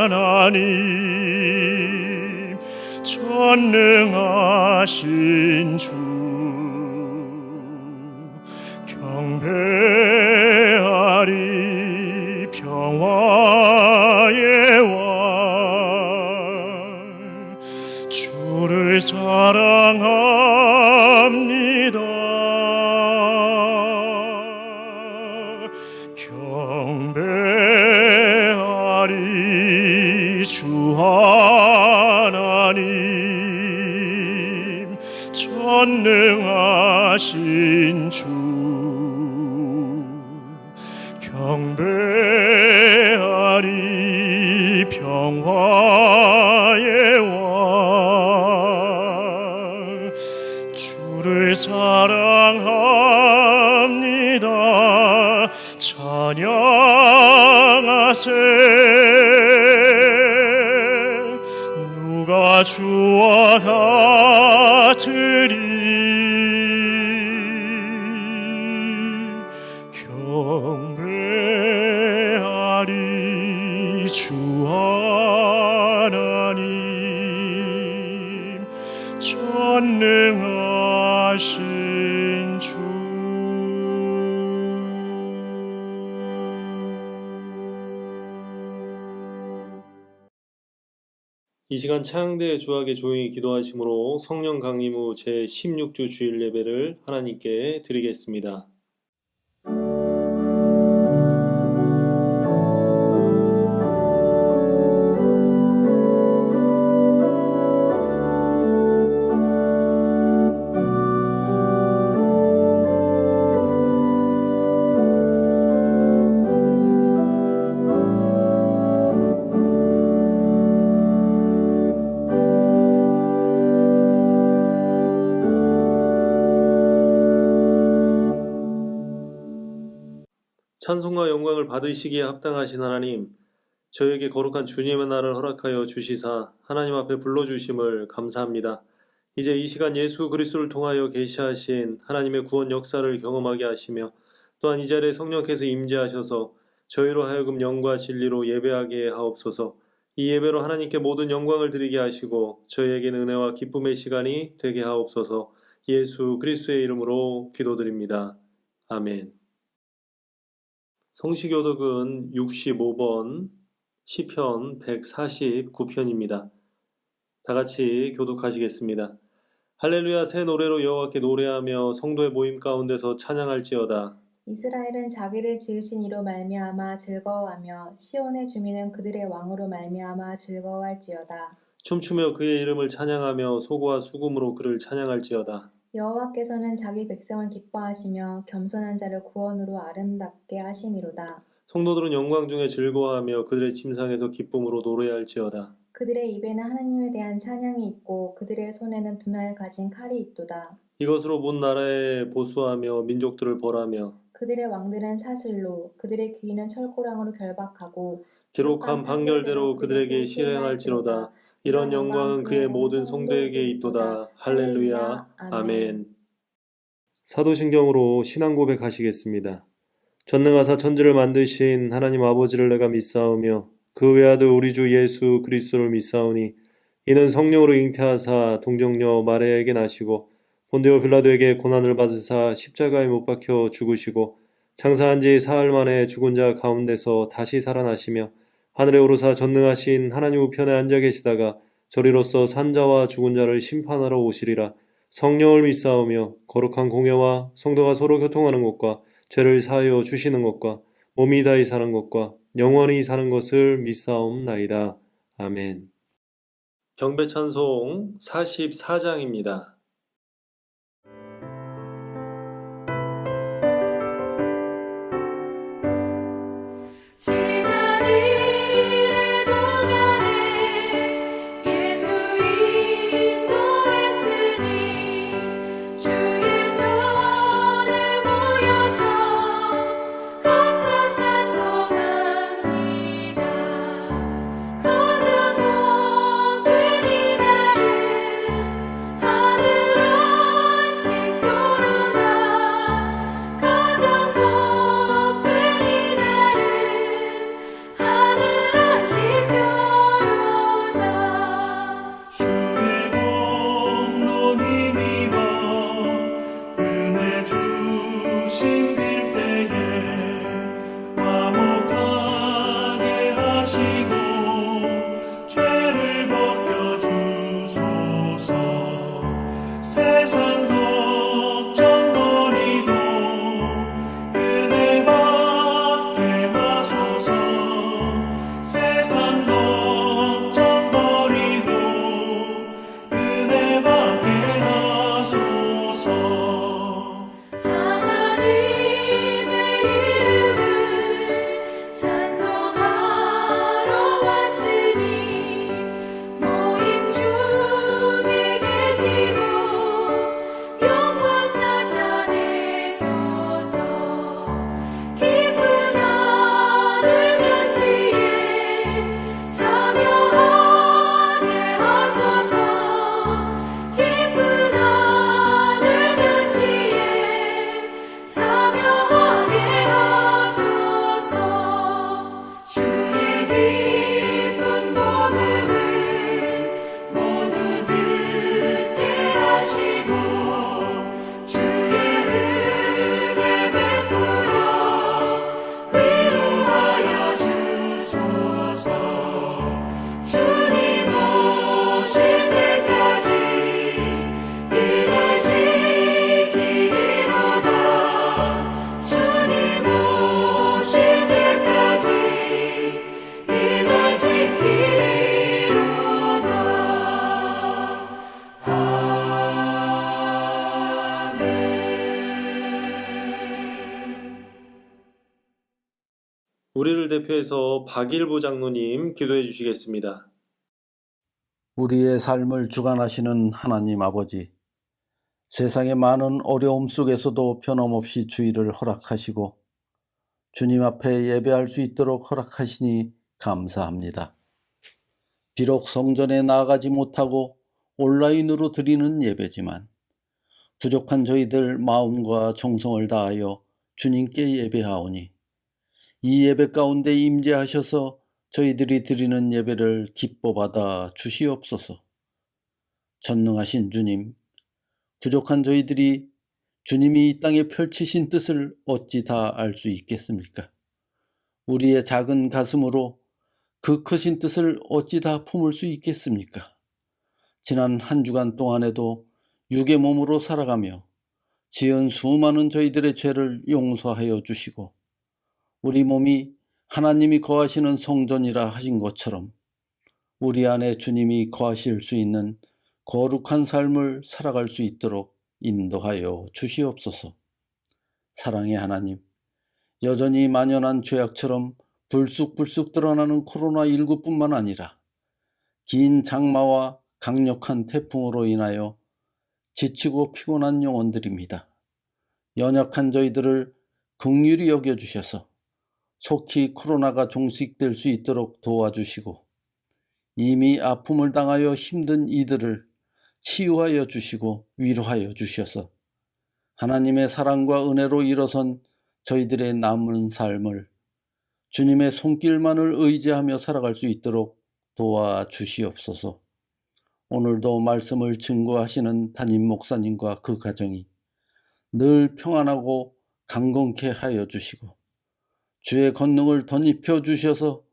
하나님, 전능하신 주, 경배하리 평화의 왕, 주를 사랑합니다. 경배하리 주 하나님, 전능하신 주, 경배하리 평화의 왕, 주를 사랑합니다. 찬양하세. 누가 주와 같으리. 경배하리 주 하나님, 전능하신 주. 이 시간 차양대 주하게 조용히 기도하심으로 성령 강림 후 제16주 주일 예배를 하나님께 드리겠습니다. 찬송과 영광을 받으시기에 합당하신 하나님, 저에게 거룩한 주님의 날을 허락하여 주시사 하나님 앞에 불러주심을 감사합니다. 이제 이 시간 예수 그리스도를 통하여 계시하신 하나님의 구원 역사를 경험하게 하시며, 또한 이 자리에 성령께서 임재하셔서 저희로 하여금 영과 진리로 예배하게 하옵소서. 이 예배로 하나님께 모든 영광을 드리게 하시고 저희에게는 은혜와 기쁨의 시간이 되게 하옵소서. 예수 그리스도의 이름으로 기도드립니다. 아멘. 성시교독은 65번 시편 149편입니다. 다 같이 교독하시겠습니다. 할렐루야. 새 노래로 여호와께 노래하며 성도의 모임 가운데서 찬양할지어다. 이스라엘은 자기를 지으신 이로 말미암아 즐거워하며 시온의 주민은 그들의 왕으로 말미암아 즐거워할지어다. 춤추며 그의 이름을 찬양하며 소고와 수금으로 그를 찬양할지어다. 여호와께서는 자기 백성을 기뻐하시며 겸손한 자를 구원으로 아름답게 하심이로다. 성도들은 영광 중에 즐거워하며 그들의 침상에서 기쁨으로 노래할지어다. 그들의 입에는 하나님에 대한 찬양이 있고 그들의 손에는 두날 가진 칼이 있도다. 이것으로 문 나라에 보수하며 민족들을 벌하며 그들의 왕들은 사슬로 그들의 귀인은 철고랑으로 결박하고 기록한 판결대로 그들에게 실행할지로다. 이런 영광은 그의 모든 성도에게 있도다. 할렐루야. 아멘. 사도신경으로 신앙 고백하시겠습니다. 전능하사 천지를 만드신 하나님 아버지를 내가 믿사오며 그 외아들 우리 주 예수 그리스도를 믿사오니 이는 성령으로 잉태하사 동정녀 마리아에게 나시고 본디오 빌라도에게 고난을 받으사 십자가에 못 박혀 죽으시고 장사한 지 사흘 만에 죽은 자 가운데서 다시 살아나시며 하늘에 오르사 전능하신 하나님 우편에 앉아 계시다가 저리로서 산자와 죽은 자를 심판하러 오시리라. 성령을 믿사오며 거룩한 공예와 성도가 서로 교통하는 것과 죄를 사하여 주시는 것과 몸이 다히 사는 것과 영원히 사는 것을 믿사옵나이다. 아멘. 경배 찬송 44장입니다. 하늘 대표해서 박일부 장로님 기도해 주시겠습니다. 우리의 삶을 주관하시는 하나님 아버지, 세상의 많은 어려움 속에서도 변함없이 주의를 허락하시고 주님 앞에 예배할 수 있도록 허락하시니 감사합니다. 비록 성전에 나아가지 못하고 온라인으로 드리는 예배지만 부족한 저희들 마음과 정성을 다하여 주님께 예배하오니 이 예배 가운데 임재하셔서 저희들이 드리는 예배를 기뻐 받아 주시옵소서. 전능하신 주님, 부족한 저희들이 주님이 이 땅에 펼치신 뜻을 어찌 다 알 수 있겠습니까? 우리의 작은 가슴으로 그 크신 뜻을 어찌 다 품을 수 있겠습니까? 지난 한 주간 동안에도 육의 몸으로 살아가며 지은 수많은 저희들의 죄를 용서하여 주시고 우리 몸이 하나님이 거하시는 성전이라 하신 것처럼 우리 안에 주님이 거하실 수 있는 거룩한 삶을 살아갈 수 있도록 인도하여 주시옵소서. 사랑의 하나님, 여전히 만연한 죄악처럼 불쑥불쑥 드러나는 코로나19뿐만 아니라 긴 장마와 강력한 태풍으로 인하여 지치고 피곤한 영혼들입니다. 연약한 저희들을 긍휼히 여겨주셔서 속히 코로나가 종식될 수 있도록 도와주시고 이미 아픔을 당하여 힘든 이들을 치유하여 주시고 위로하여 주셔서 하나님의 사랑과 은혜로 일어선 저희들의 남은 삶을 주님의 손길만을 의지하며 살아갈 수 있도록 도와주시옵소서. 오늘도 말씀을 증거하시는 담임 목사님과 그 가정이 늘 평안하고 강건케 하여 주시고 주의 권능을 덧입혀 주셔서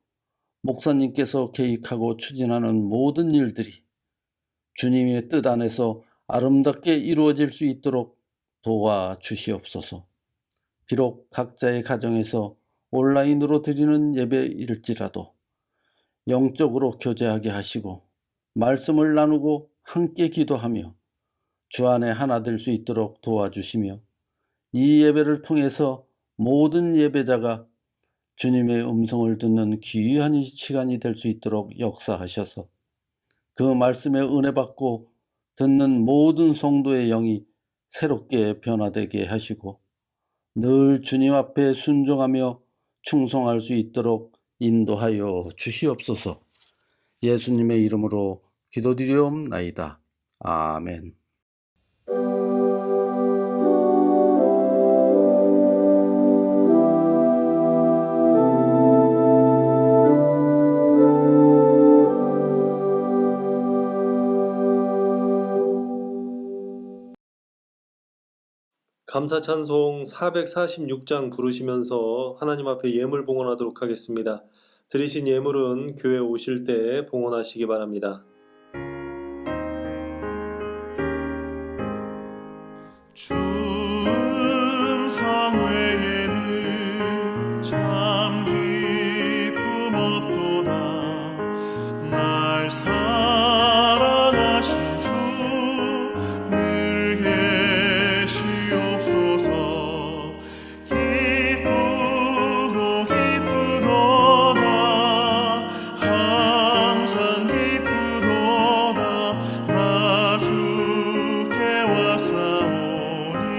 목사님께서 계획하고 추진하는 모든 일들이 주님의 뜻 안에서 아름답게 이루어질 수 있도록 도와주시옵소서. 비록 각자의 가정에서 온라인으로 드리는 예배일지라도 영적으로 교제하게 하시고 말씀을 나누고 함께 기도하며 주 안에 하나 될 수 있도록 도와주시며 이 예배를 통해서 모든 예배자가 주님의 음성을 듣는 귀한 시간이 될 수 있도록 역사하셔서 그 말씀에 은혜 받고 듣는 모든 성도의 영이 새롭게 변화되게 하시고 늘 주님 앞에 순종하며 충성할 수 있도록 인도하여 주시옵소서. 예수님의 이름으로 기도드리옵나이다. 아멘. 감사 찬송 446장 부르시면서 하나님 앞에 예물 봉헌하도록 하겠습니다. 드리신 예물은 교회 오실 때 봉헌하시기 바랍니다. 주 음성 외에는 참 기쁨 없도다. 날 사랑하신 주 늘 계시옵소서. 기쁘고 기쁘도다. 항상 기쁘도다. 나 주께 왔사오니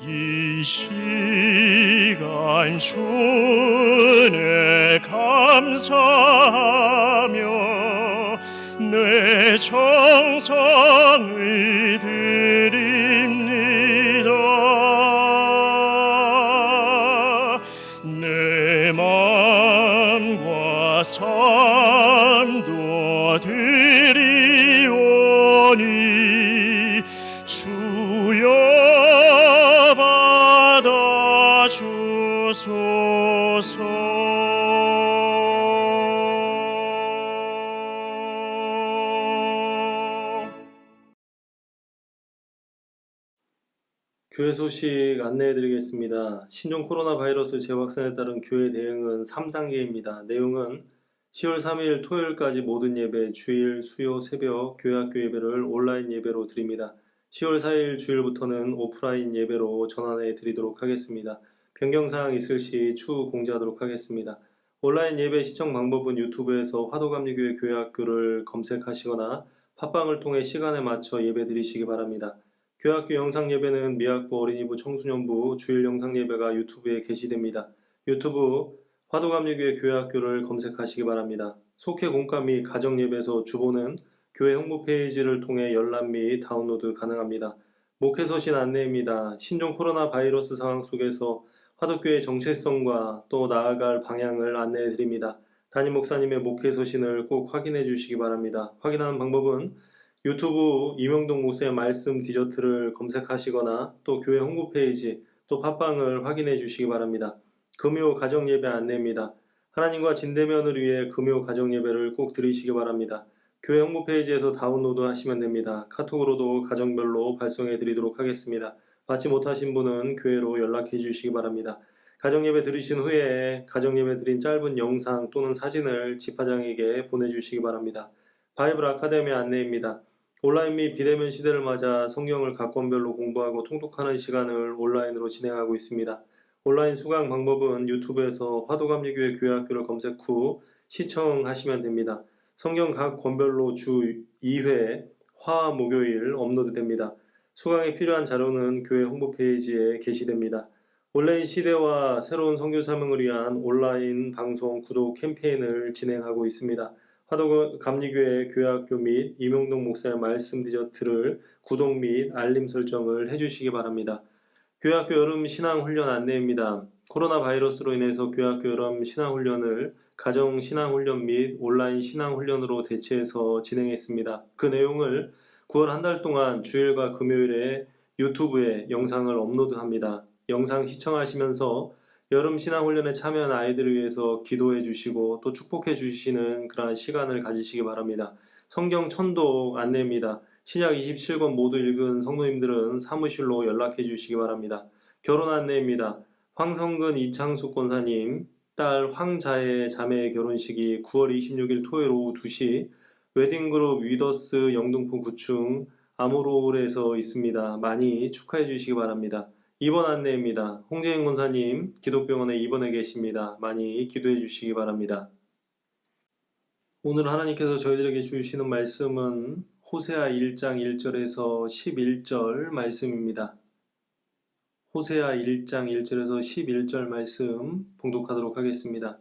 이 시간 주에 감사하며 내 정성을 드립니다. 내 마음과 삶도 드리오니 주여 받아 주소서. 교회 소식 안내해드리겠습니다. 신종 코로나 바이러스 재확산에 따른 교회 대응은 3단계입니다. 내용은 10월 3일 토요일까지 모든 예배, 주일, 수요, 새벽, 교회학교 예배를 온라인 예배로 드립니다. 10월 4일 주일부터는 오프라인 예배로 전환해 드리도록 하겠습니다. 변경사항 있을 시 추후 공지하도록 하겠습니다. 온라인 예배 시청 방법은 유튜브에서 화도감리교회 교회학교를 검색하시거나 팟빵을 통해 시간에 맞춰 예배 드리시기 바랍니다. 교회학교 영상예배는 미학부 어린이부 청소년부 주일 영상예배가 유튜브에 게시됩니다. 유튜브 화도감리교회 교회학교를 검색하시기 바랍니다. 속회 공과 및 가정예배에서 주보는 교회 홍보 페이지를 통해 열람 및 다운로드 가능합니다. 목회 서신 안내입니다. 신종 코로나 바이러스 상황 속에서 화도교회의 정체성과 또 나아갈 방향을 안내해 드립니다. 담임 목사님의 목회 서신을 꼭 확인해 주시기 바랍니다. 확인하는 방법은 유튜브 이명동 목사의 말씀 디저트를 검색하시거나 또 교회 홍보페이지 또 팟빵을 확인해 주시기 바랍니다. 금요 가정예배 안내입니다. 하나님과 진대면을 위해 금요 가정예배를 꼭 드리시기 바랍니다. 교회 홍보페이지에서 다운로드 하시면 됩니다. 카톡으로도 가정별로 발송해 드리도록 하겠습니다. 받지 못하신 분은 교회로 연락해 주시기 바랍니다. 가정예배 들으신 후에 가정예배 드린 짧은 영상 또는 사진을 집화장에게 보내주시기 바랍니다. 바이블 아카데미 안내입니다. 온라인 및 비대면 시대를 맞아 성경을 각권별로 공부하고 통독하는 시간을 온라인으로 진행하고 있습니다. 온라인 수강 방법은 유튜브에서 화도감리교회 교회학교를 검색 후 시청하시면 됩니다. 성경 각 권별로 주 2회 화, 목요일 업로드됩니다. 수강에 필요한 자료는 교회 홍보페이지에 게시됩니다. 온라인 시대와 새로운 선교 사명을 위한 온라인 방송 구독 캠페인을 진행하고 있습니다. 화도감리교회 교회학교 및 이명동 목사의 말씀 디저트를 구독 및 알림 설정을 해주시기 바랍니다. 교회학교 여름 신앙훈련 안내입니다. 코로나 바이러스로 인해서 교회학교 여름 신앙훈련을 가정 신앙훈련 및 온라인 신앙훈련으로 대체해서 진행했습니다. 그 내용을 9월 한 달 동안 주일과 금요일에 유튜브에 영상을 업로드합니다. 영상 시청하시면서 여름 신앙훈련에 참여한 아이들을 위해서 기도해 주시고 또 축복해 주시는 그러한 시간을 가지시기 바랍니다. 성경 천독 안내입니다. 신약 27권 모두 읽은 성도님들은 사무실로 연락해 주시기 바랍니다. 결혼 안내입니다. 황성근 이창숙 권사님 딸 황자의 자매의 결혼식이 9월 26일 토요일 오후 2시 웨딩그룹 위더스 영등포 9층 아모롤에서 있습니다. 많이 축하해 주시기 바랍니다. 입원 안내입니다. 홍재인 권사님 기독병원에 입원해 계십니다. 많이 기도해 주시기 바랍니다. 오늘 하나님께서 저희들에게 주시는 말씀은 호세아 1장 1절에서 11절 말씀입니다. 호세아 1장 1절에서 11절 말씀 봉독하도록 하겠습니다.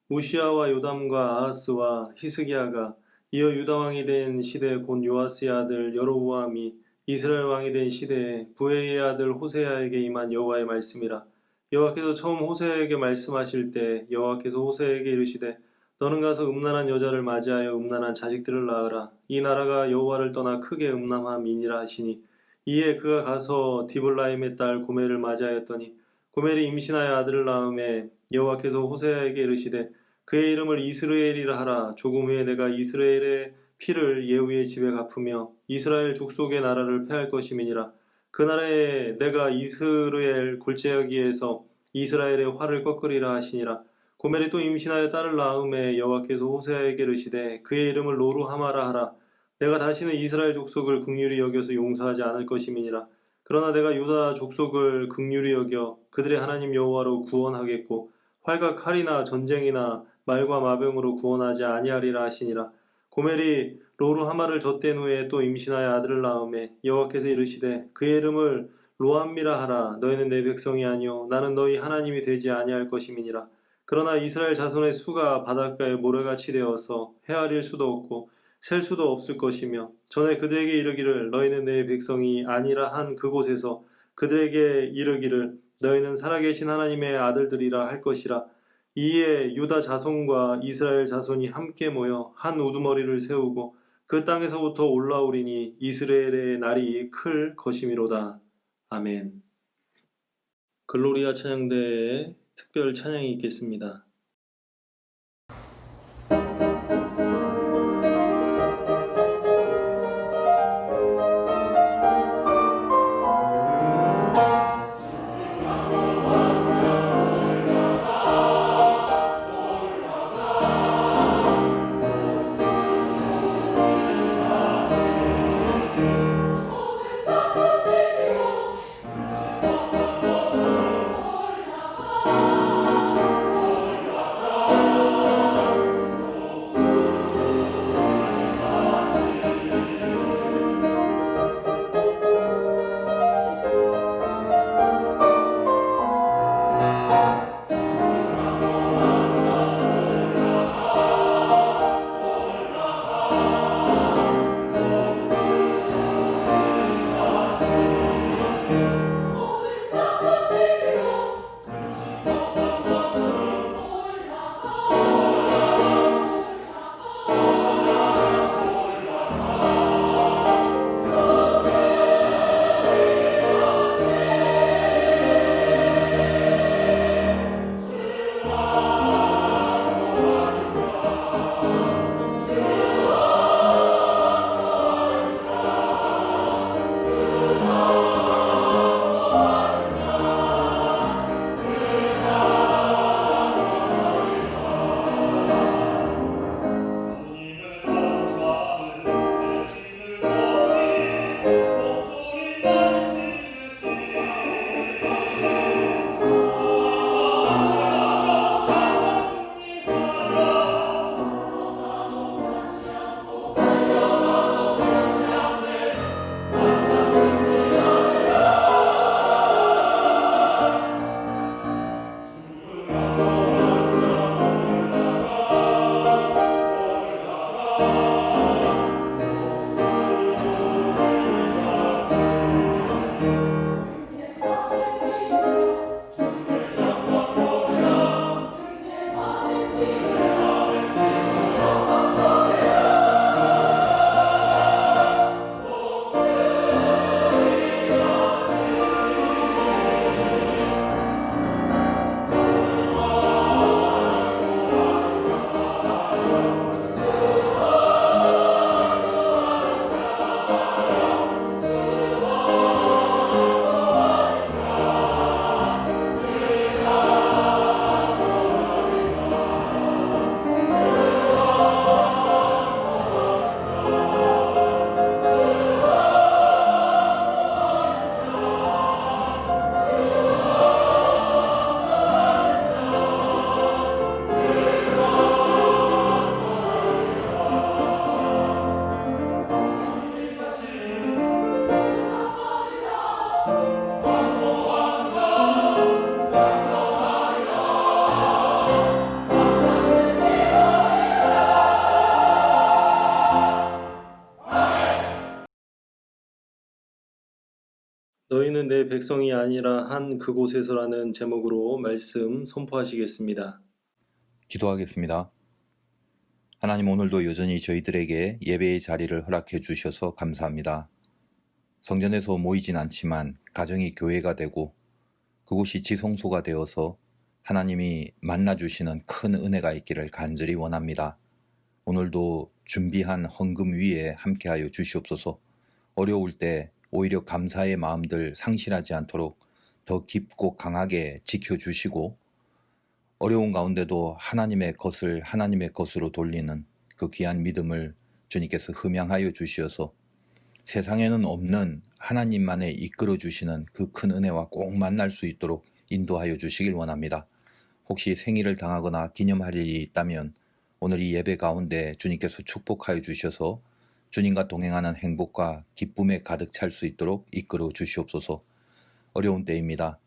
우시아와 요담과 아하스와 히스기야가 이어 유다 왕이 된 시대 곧 요아스의 아들 여로보암이 이스라엘 왕이 된 시대에 부엘리의 아들 호세아에게 임한 여호와의 말씀이라. 여호와께서 처음 호세아에게 말씀하실 때 여호와께서 호세아에게 이르시되 너는 가서 음란한 여자를 맞이하여 음란한 자식들을 낳으라. 이 나라가 여호와를 떠나 크게 음란함이니라 하시니 이에 그가 가서 디블라임의 딸 고멜을 맞이하였더니 고멜이 임신하여 아들을 낳음에 여호와께서 호세아에게 이르시되 그의 이름을 이스라엘이라 하라. 조금 후에 내가 이스라엘의 피를 예후의 집에 갚으며 이스라엘 족속의 나라를 폐할 것임이니라. 그 날에 내가 이스라엘 골짜기에서 이스라엘의 활을 꺾으리라 하시니라. 고멜이 또 임신하여 딸을 낳음에 여호와께서 호세아에게 이르시되 그의 이름을 로루하마라 하라. 내가 다시는 이스라엘 족속을 긍휼히 여겨서 용서하지 않을 것임이니라. 그러나 내가 유다 족속을 긍휼히 여겨 그들의 하나님 여호와로 구원하겠고 활과 칼이나 전쟁이나 말과 마병으로 구원하지 아니하리라 하시니라. 고멜이 로루하마를 젖댄 후에 또 임신하여 아들을 낳음에 여호와께서 이르시되 그의 이름을 로암미라 하라. 너희는 내 백성이 아니요 나는 너희 하나님이 되지 아니할 것임이니라. 그러나 이스라엘 자손의 수가 바닷가에 모래같이 되어서 헤아릴 수도 없고 셀 수도 없을 것이며 전에 그들에게 이르기를 너희는 내 백성이 아니라 한 그곳에서 그들에게 이르기를 너희는 살아계신 하나님의 아들들이라 할 것이라. 이에 유다 자손과 이스라엘 자손이 함께 모여 한 우두머리를 세우고 그 땅에서부터 올라오리니 이스라엘의 날이 클 것이미로다. 아멘. 글로리아 찬양대에 특별 찬양이 있겠습니다. 너희는 내 백성이 아니라 한 그곳에서라는 제목으로 말씀 선포하시겠습니다. 기도하겠습니다. 하나님, 오늘도 여전히 저희들에게 예배의 자리를 허락해 주셔서 감사합니다. 성전에서 모이진 않지만 가정이 교회가 되고 그곳이 지성소가 되어서 하나님이 만나주시는 큰 은혜가 있기를 간절히 원합니다. 오늘도 준비한 헌금 위에 함께하여 주시옵소서. 어려울 때 오히려 감사의 마음들 상실하지 않도록 더 깊고 강하게 지켜주시고 어려운 가운데도 하나님의 것을 하나님의 것으로 돌리는 그 귀한 믿음을 주님께서 흠양하여 주시어서 세상에는 없는 하나님만의 이끌어 주시는 그 큰 은혜와 꼭 만날 수 있도록 인도하여 주시길 원합니다. 혹시 생일을 당하거나 기념할 일이 있다면 오늘 이 예배 가운데 주님께서 축복하여 주셔서 주님과 동행하는 행복과 기쁨에 가득 찰 수 있도록 이끌어 주시옵소서. 어려운 때입니다.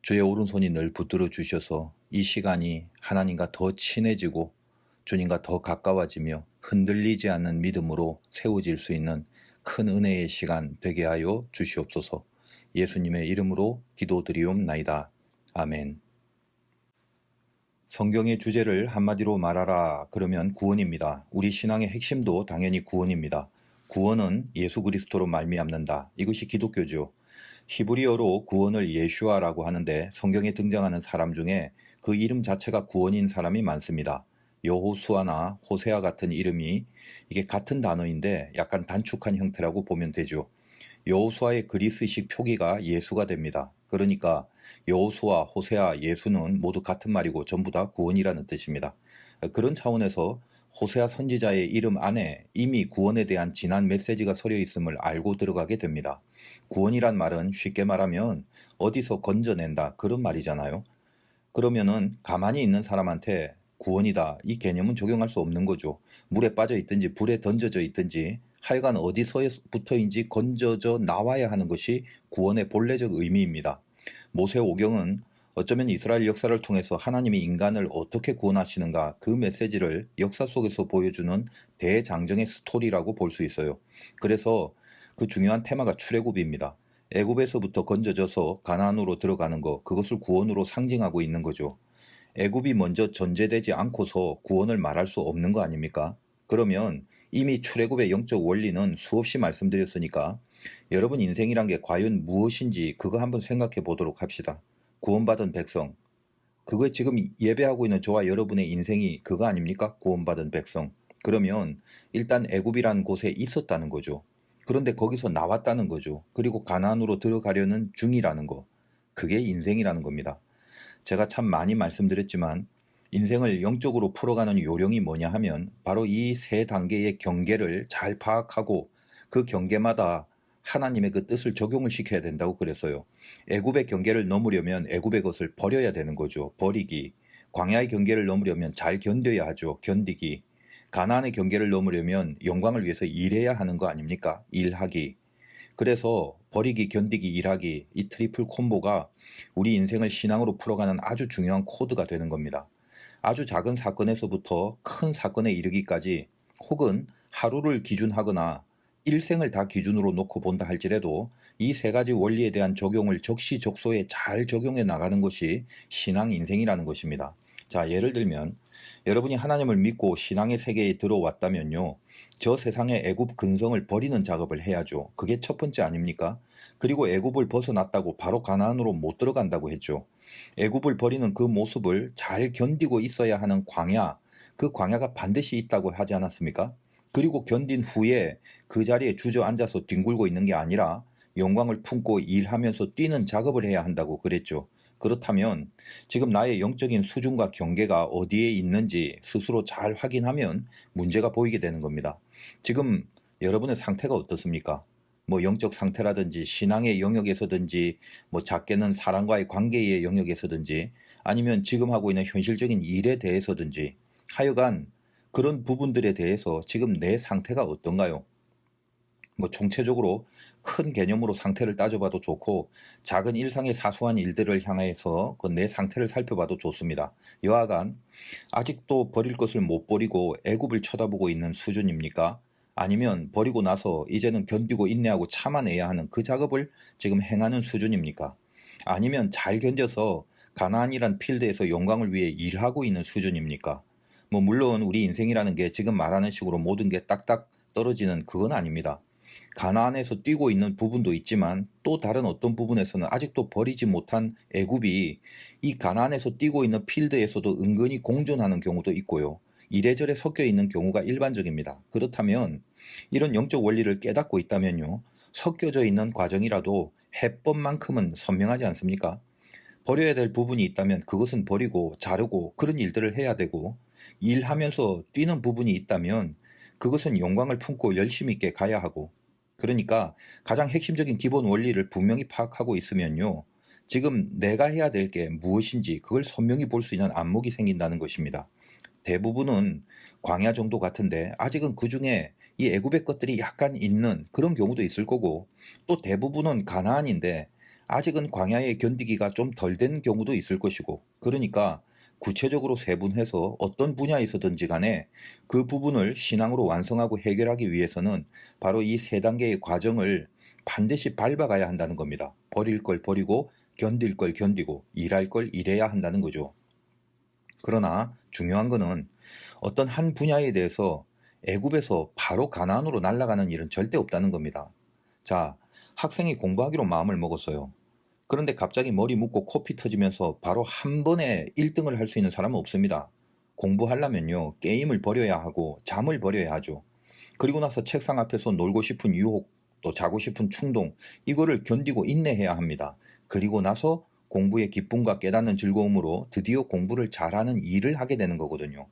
주의 오른손이 늘 붙들어 주셔서 이 시간이 하나님과 더 친해지고 주님과 더 가까워지며 흔들리지 않는 믿음으로 세워질 수 있는 큰 은혜의 시간 되게 하여 주시옵소서. 예수님의 이름으로 기도드리옵나이다. 아멘. 성경의 주제를 한마디로 말하라 그러면 구원입니다. 우리 신앙의 핵심도 당연히 구원입니다. 구원은 예수 그리스도로 말미암는다. 이것이 기독교죠. 히브리어로 구원을 예슈아라고 하는데 성경에 등장하는 사람 중에 그 이름 자체가 구원인 사람이 많습니다. 여호수아나 호세아 같은 이름이 이게 같은 단어인데 약간 단축한 형태라고 보면 되죠. 여호수아의 그리스식 표기가 예수가 됩니다. 그러니까 여호수아, 호세아, 예수는 모두 같은 말이고 전부 다 구원이라는 뜻입니다. 그런 차원에서 호세아 선지자의 이름 안에 이미 구원에 대한 진한 메시지가 서려 있음을 알고 들어가게 됩니다. 구원이란 말은 쉽게 말하면 어디서 건져낸다 그런 말이잖아요. 그러면은 가만히 있는 사람한테 구원이다 이 개념은 적용할 수 없는 거죠. 물에 빠져 있든지 불에 던져져 있든지 하여간 어디서부터인지 건져져 나와야 하는 것이 구원의 본래적 의미입니다. 모세오경은 어쩌면 이스라엘 역사를 통해서 하나님이 인간을 어떻게 구원하시는가 그 메시지를 역사 속에서 보여주는 대장정의 스토리라고 볼 수 있어요. 그래서 그 중요한 테마가 출애굽입니다. 애굽에서부터 건져져서 가나안으로 들어가는 것, 그것을 구원으로 상징하고 있는 거죠. 애굽이 먼저 전제되지 않고서 구원을 말할 수 없는 거 아닙니까? 그러면 이미 출애굽의 영적 원리는 수없이 말씀드렸으니까 여러분 인생이란 게 과연 무엇인지 그거 한번 생각해 보도록 합시다. 구원받은 백성. 그거 지금 예배하고 있는 저와 여러분의 인생이 그거 아닙니까? 구원받은 백성. 그러면 일단 애굽이란 곳에 있었다는 거죠. 그런데 거기서 나왔다는 거죠. 그리고 가나안으로 들어가려는 중이라는 거. 그게 인생이라는 겁니다. 제가 참 많이 말씀드렸지만 인생을 영적으로 풀어가는 요령이 뭐냐 하면 바로 이 세 단계의 경계를 잘 파악하고 그 경계마다 하나님의 그 뜻을 적용을 시켜야 된다고 그랬어요. 애굽의 경계를 넘으려면 애굽의 것을 버려야 되는 거죠. 버리기. 광야의 경계를 넘으려면 잘 견뎌야 하죠. 견디기. 가나안의 경계를 넘으려면 영광을 위해서 일해야 하는 거 아닙니까? 일하기. 그래서 버리기, 견디기, 일하기 이 트리플 콤보가 우리 인생을 신앙으로 풀어가는 아주 중요한 코드가 되는 겁니다. 아주 작은 사건에서부터 큰 사건에 이르기까지 혹은 하루를 기준하거나 일생을 다 기준으로 놓고 본다 할지라도 이 세 가지 원리에 대한 적용을 적시적소에 잘 적용해 나가는 것이 신앙 인생이라는 것입니다. 자, 예를 들면 여러분이 하나님을 믿고 신앙의 세계에 들어왔다면요. 저 세상의 애굽 근성을 버리는 작업을 해야죠. 그게 첫 번째 아닙니까? 그리고 애굽을 벗어났다고 바로 가나안으로 못 들어간다고 했죠. 애굽을 버리는 그 모습을 잘 견디고 있어야 하는 광야, 그 광야가 반드시 있다고 하지 않았습니까? 그리고 견딘 후에 그 자리에 주저앉아서 뒹굴고 있는 게 아니라 영광을 품고 일하면서 뛰는 작업을 해야 한다고 그랬죠. 그렇다면 지금 나의 영적인 수준과 경계가 어디에 있는지 스스로 잘 확인하면 문제가 보이게 되는 겁니다. 지금 여러분의 상태가 어떻습니까? 뭐 영적 상태라든지 신앙의 영역에서든지 뭐 작게는 사람과의 관계의 영역에서든지 아니면 지금 하고 있는 현실적인 일에 대해서든지 하여간 그런 부분들에 대해서 지금 내 상태가 어떤가요? 뭐 총체적으로 큰 개념으로 상태를 따져봐도 좋고 작은 일상의 사소한 일들을 향해서 그 내 상태를 살펴봐도 좋습니다. 여하간 아직도 버릴 것을 못 버리고 애굽을 쳐다보고 있는 수준입니까? 아니면 버리고 나서 이제는 견디고 인내하고 참아내야 하는 그 작업을 지금 행하는 수준입니까? 아니면 잘 견뎌서 가나안이란 필드에서 영광을 위해 일하고 있는 수준입니까? 뭐 물론 우리 인생이라는 게 지금 말하는 식으로 모든 게 딱딱 떨어지는 그건 아닙니다. 가나안에서 뛰고 있는 부분도 있지만 또 다른 어떤 부분에서는 아직도 버리지 못한 애굽이 이 가나안에서 뛰고 있는 필드에서도 은근히 공존하는 경우도 있고요. 이래저래 섞여 있는 경우가 일반적입니다. 그렇다면 이런 영적 원리를 깨닫고 있다면요. 섞여져 있는 과정이라도 해법만큼은 선명하지 않습니까? 버려야 될 부분이 있다면 그것은 버리고 자르고 그런 일들을 해야 되고 일하면서 뛰는 부분이 있다면 그것은 영광을 품고 열심히 있게 가야 하고 그러니까 가장 핵심적인 기본 원리를 분명히 파악하고 있으면요. 지금 내가 해야 될 게 무엇인지 그걸 선명히 볼 수 있는 안목이 생긴다는 것입니다. 대부분은 광야 정도 같은데 아직은 그중에 이 애굽의 것들이 약간 있는 그런 경우도 있을 거고 또 대부분은 가나안인데 아직은 광야에 견디기가 좀 덜 된 경우도 있을 것이고, 그러니까 구체적으로 세분해서 어떤 분야에서든지 간에 그 부분을 신앙으로 완성하고 해결하기 위해서는 바로 이 세 단계의 과정을 반드시 밟아가야 한다는 겁니다. 버릴 걸 버리고 견딜 걸 견디고 일할 걸 일해야 한다는 거죠. 그러나 중요한 거는 어떤 한 분야에 대해서 애굽에서 바로 가나안으로 날아가는 일은 절대 없다는 겁니다. 자, 학생이 공부하기로 마음을 먹었어요. 그런데 갑자기 머리 묶고 코피 터지면서 바로 한 번에 1등을 할 수 있는 사람은 없습니다. 공부하려면요, 게임을 버려야 하고 잠을 버려야 하죠. 그리고 나서 책상 앞에서 놀고 싶은 유혹, 또 자고 싶은 충동, 이거를 견디고 인내해야 합니다. 그리고 나서 공부의 기쁨과 깨닫는 즐거움으로 드디어 공부를 잘하는 일을 하게 되는 거거든요.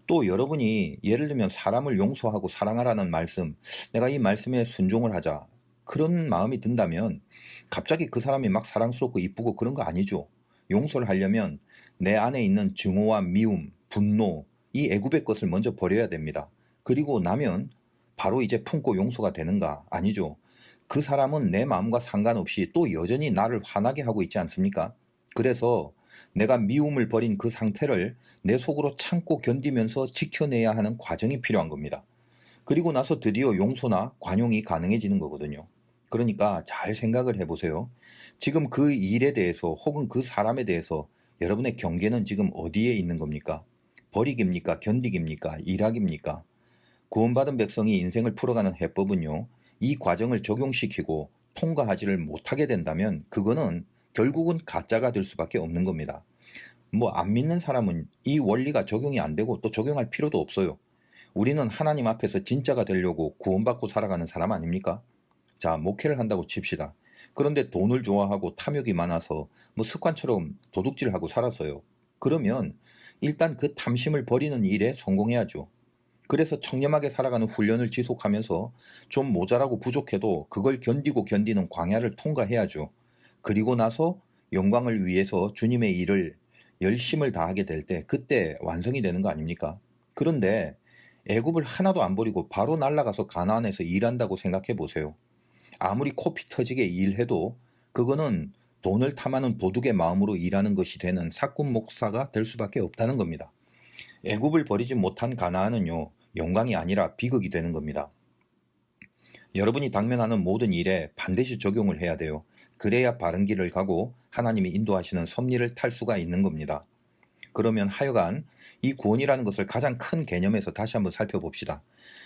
또 여러분이 예를 들면 사람을 용서하고 사랑하라는 말씀, 내가 이 말씀에 순종을 하자, 그런 마음이 든다면 갑자기 그 사람이 막 사랑스럽고 이쁘고 그런 거 아니죠. 용서를 하려면 내 안에 있는 증오와 미움, 분노, 이 애굽의 것을 먼저 버려야 됩니다. 그리고 나면 바로 이제 품고 용서가 되는가? 아니죠. 그 사람은 내 마음과 상관없이 또 여전히 나를 화나게 하고 있지 않습니까? 그래서 내가 미움을 버린 그 상태를 내 속으로 참고 견디면서 지켜내야 하는 과정이 필요한 겁니다. 그리고 나서 드디어 용서나 관용이 가능해지는 거거든요. 그러니까 잘 생각을 해보세요. 지금 그 일에 대해서 혹은 그 사람에 대해서 여러분의 경계는 지금 어디에 있는 겁니까? 버리기입니까? 견디기입니까? 일하기입니까? 구원받은 백성이 인생을 풀어가는 해법은요, 이 과정을 적용시키고 통과하지를 못하게 된다면 그거는 결국은 가짜가 될 수밖에 없는 겁니다. 뭐 안 믿는 사람은 이 원리가 적용이 안 되고 또 적용할 필요도 없어요. 우리는 하나님 앞에서 진짜가 되려고 구원받고 살아가는 사람 아닙니까? 자, 목회를 한다고 칩시다. 그런데 돈을 좋아하고 탐욕이 많아서 뭐 습관처럼 도둑질하고 살았어요. 그러면 일단 그 탐심을 버리는 일에 성공해야죠. 그래서 청렴하게 살아가는 훈련을 지속하면서 좀 모자라고 부족해도 그걸 견디고 견디는 광야를 통과해야죠. 그리고 나서 영광을 위해서 주님의 일을 열심을 다하게 될 때 그때 완성이 되는 거 아닙니까? 그런데 애굽을 하나도 안 버리고 바로 날아가서 가나안에서 일한다고 생각해 보세요. 아무리 코피 터지게 일해도 그거는 돈을 탐하는 도둑의 마음으로 일하는 것이 되는 사꾼 목사가 될 수밖에 없다는 겁니다. 애굽을 버리지 못한 가나안은요, 영광이 아니라 비극이 되는 겁니다. 여러분이 당면하는 모든 일에 반드시 적용을 해야 돼요. 그래야 바른 길을 가고 하나님이 인도하시는 섭리를 탈 수가 있는 겁니다. 그러면 하여간 이 구원이라는 것을 가장 큰 개념에서 다시 한번 살펴봅시다.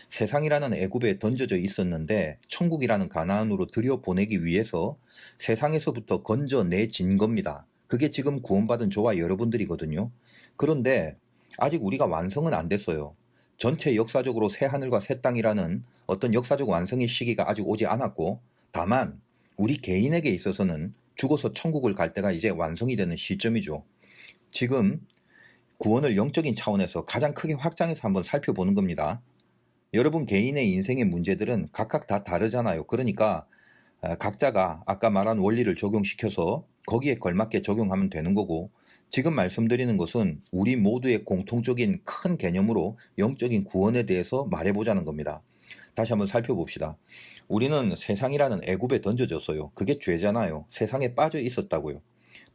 세상이라는 애굽에 던져져 있었는데 천국이라는 가나안으로 들여보내기 위해서 세상에서부터 건져내진 겁니다. 그게 지금 구원받은 저와 여러분들이거든요. 그런데 아직 우리가 완성은 안 됐어요. 전체 역사적으로 새 하늘과 새 땅이라는 어떤 역사적 완성의 시기가 아직 오지 않았고, 다만 우리 개인에게 있어서는 죽어서 천국을 갈 때가 이제 완성이 되는 시점이죠. 지금 구원을 영적인 차원에서 가장 크게 확장해서 한번 살펴보는 겁니다. 여러분 개인의 인생의 문제들은 각각 다 다르잖아요. 그러니까 각자가 아까 말한 원리를 적용시켜서 거기에 걸맞게 적용하면 되는 거고, 지금 말씀드리는 것은 우리 모두의 공통적인 큰 개념으로 영적인 구원에 대해서 말해보자는 겁니다. 다시 한번 살펴봅시다. 우리는 세상이라는 애굽에 던져졌어요. 그게 죄잖아요. 세상에 빠져 있었다고요.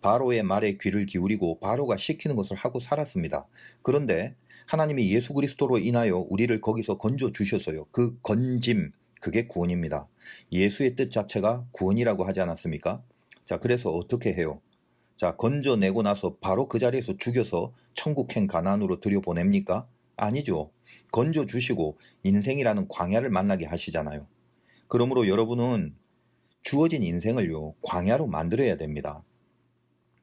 바로의 말에 귀를 기울이고 바로가 시키는 것을 하고 살았습니다. 그런데 하나님이 예수 그리스도로 인하여 우리를 거기서 건져 주셨어요. 그 건짐, 그게 구원입니다. 예수의 뜻 자체가 구원이라고 하지 않았습니까? 자, 그래서 어떻게 해요? 자, 건져내고 나서 바로 그 자리에서 죽여서 천국행 가나안으로 들여보냅니까? 아니죠. 건져주시고 인생이라는 광야를 만나게 하시잖아요. 그러므로 여러분은 주어진 인생을요, 광야로 만들어야 됩니다.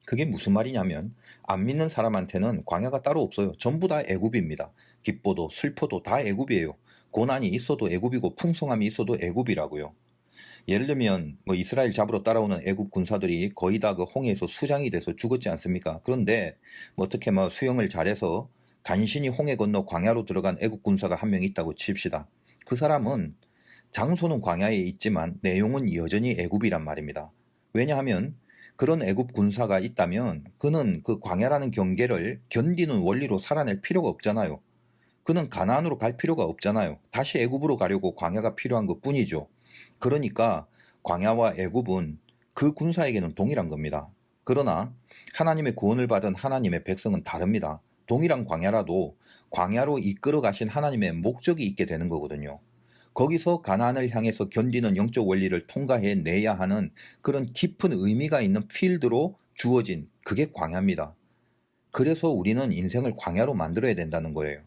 그게 무슨 말이냐면 안 믿는 사람한테는 광야가 따로 없어요. 전부 다 애굽입니다. 기뻐도 슬퍼도 다 애굽이에요. 고난이 있어도 애굽이고 풍성함이 있어도 애굽이라고요. 예를 들면 뭐 이스라엘 잡으러 따라오는 애굽 군사들이 거의 다 그 홍해에서 수장이 돼서 죽었지 않습니까? 그런데 뭐 어떻게 뭐 수영을 잘해서 간신히 홍해 건너 광야로 들어간 애굽 군사가 한 명 있다고 칩시다. 그 사람은 장소는 광야에 있지만 내용은 여전히 애굽이란 말입니다. 왜냐하면 그런 애굽 군사가 있다면 그는 그 광야라는 경계를 견디는 원리로 살아낼 필요가 없잖아요. 그는 가나안으로 갈 필요가 없잖아요. 다시 애굽으로 가려고 광야가 필요한 것 뿐이죠. 그러니까 광야와 애굽은 그 군사에게는 동일한 겁니다. 그러나 하나님의 구원을 받은 하나님의 백성은 다릅니다. 동일한 광야라도 광야로 이끌어 가신 하나님의 목적이 있게 되는 거거든요. 거기서 가나안을 향해서 견디는 영적 원리를 통과해 내야 하는 그런 깊은 의미가 있는 필드로 주어진 그게 광야입니다. 그래서 우리는 인생을 광야로 만들어야 된다는 거예요.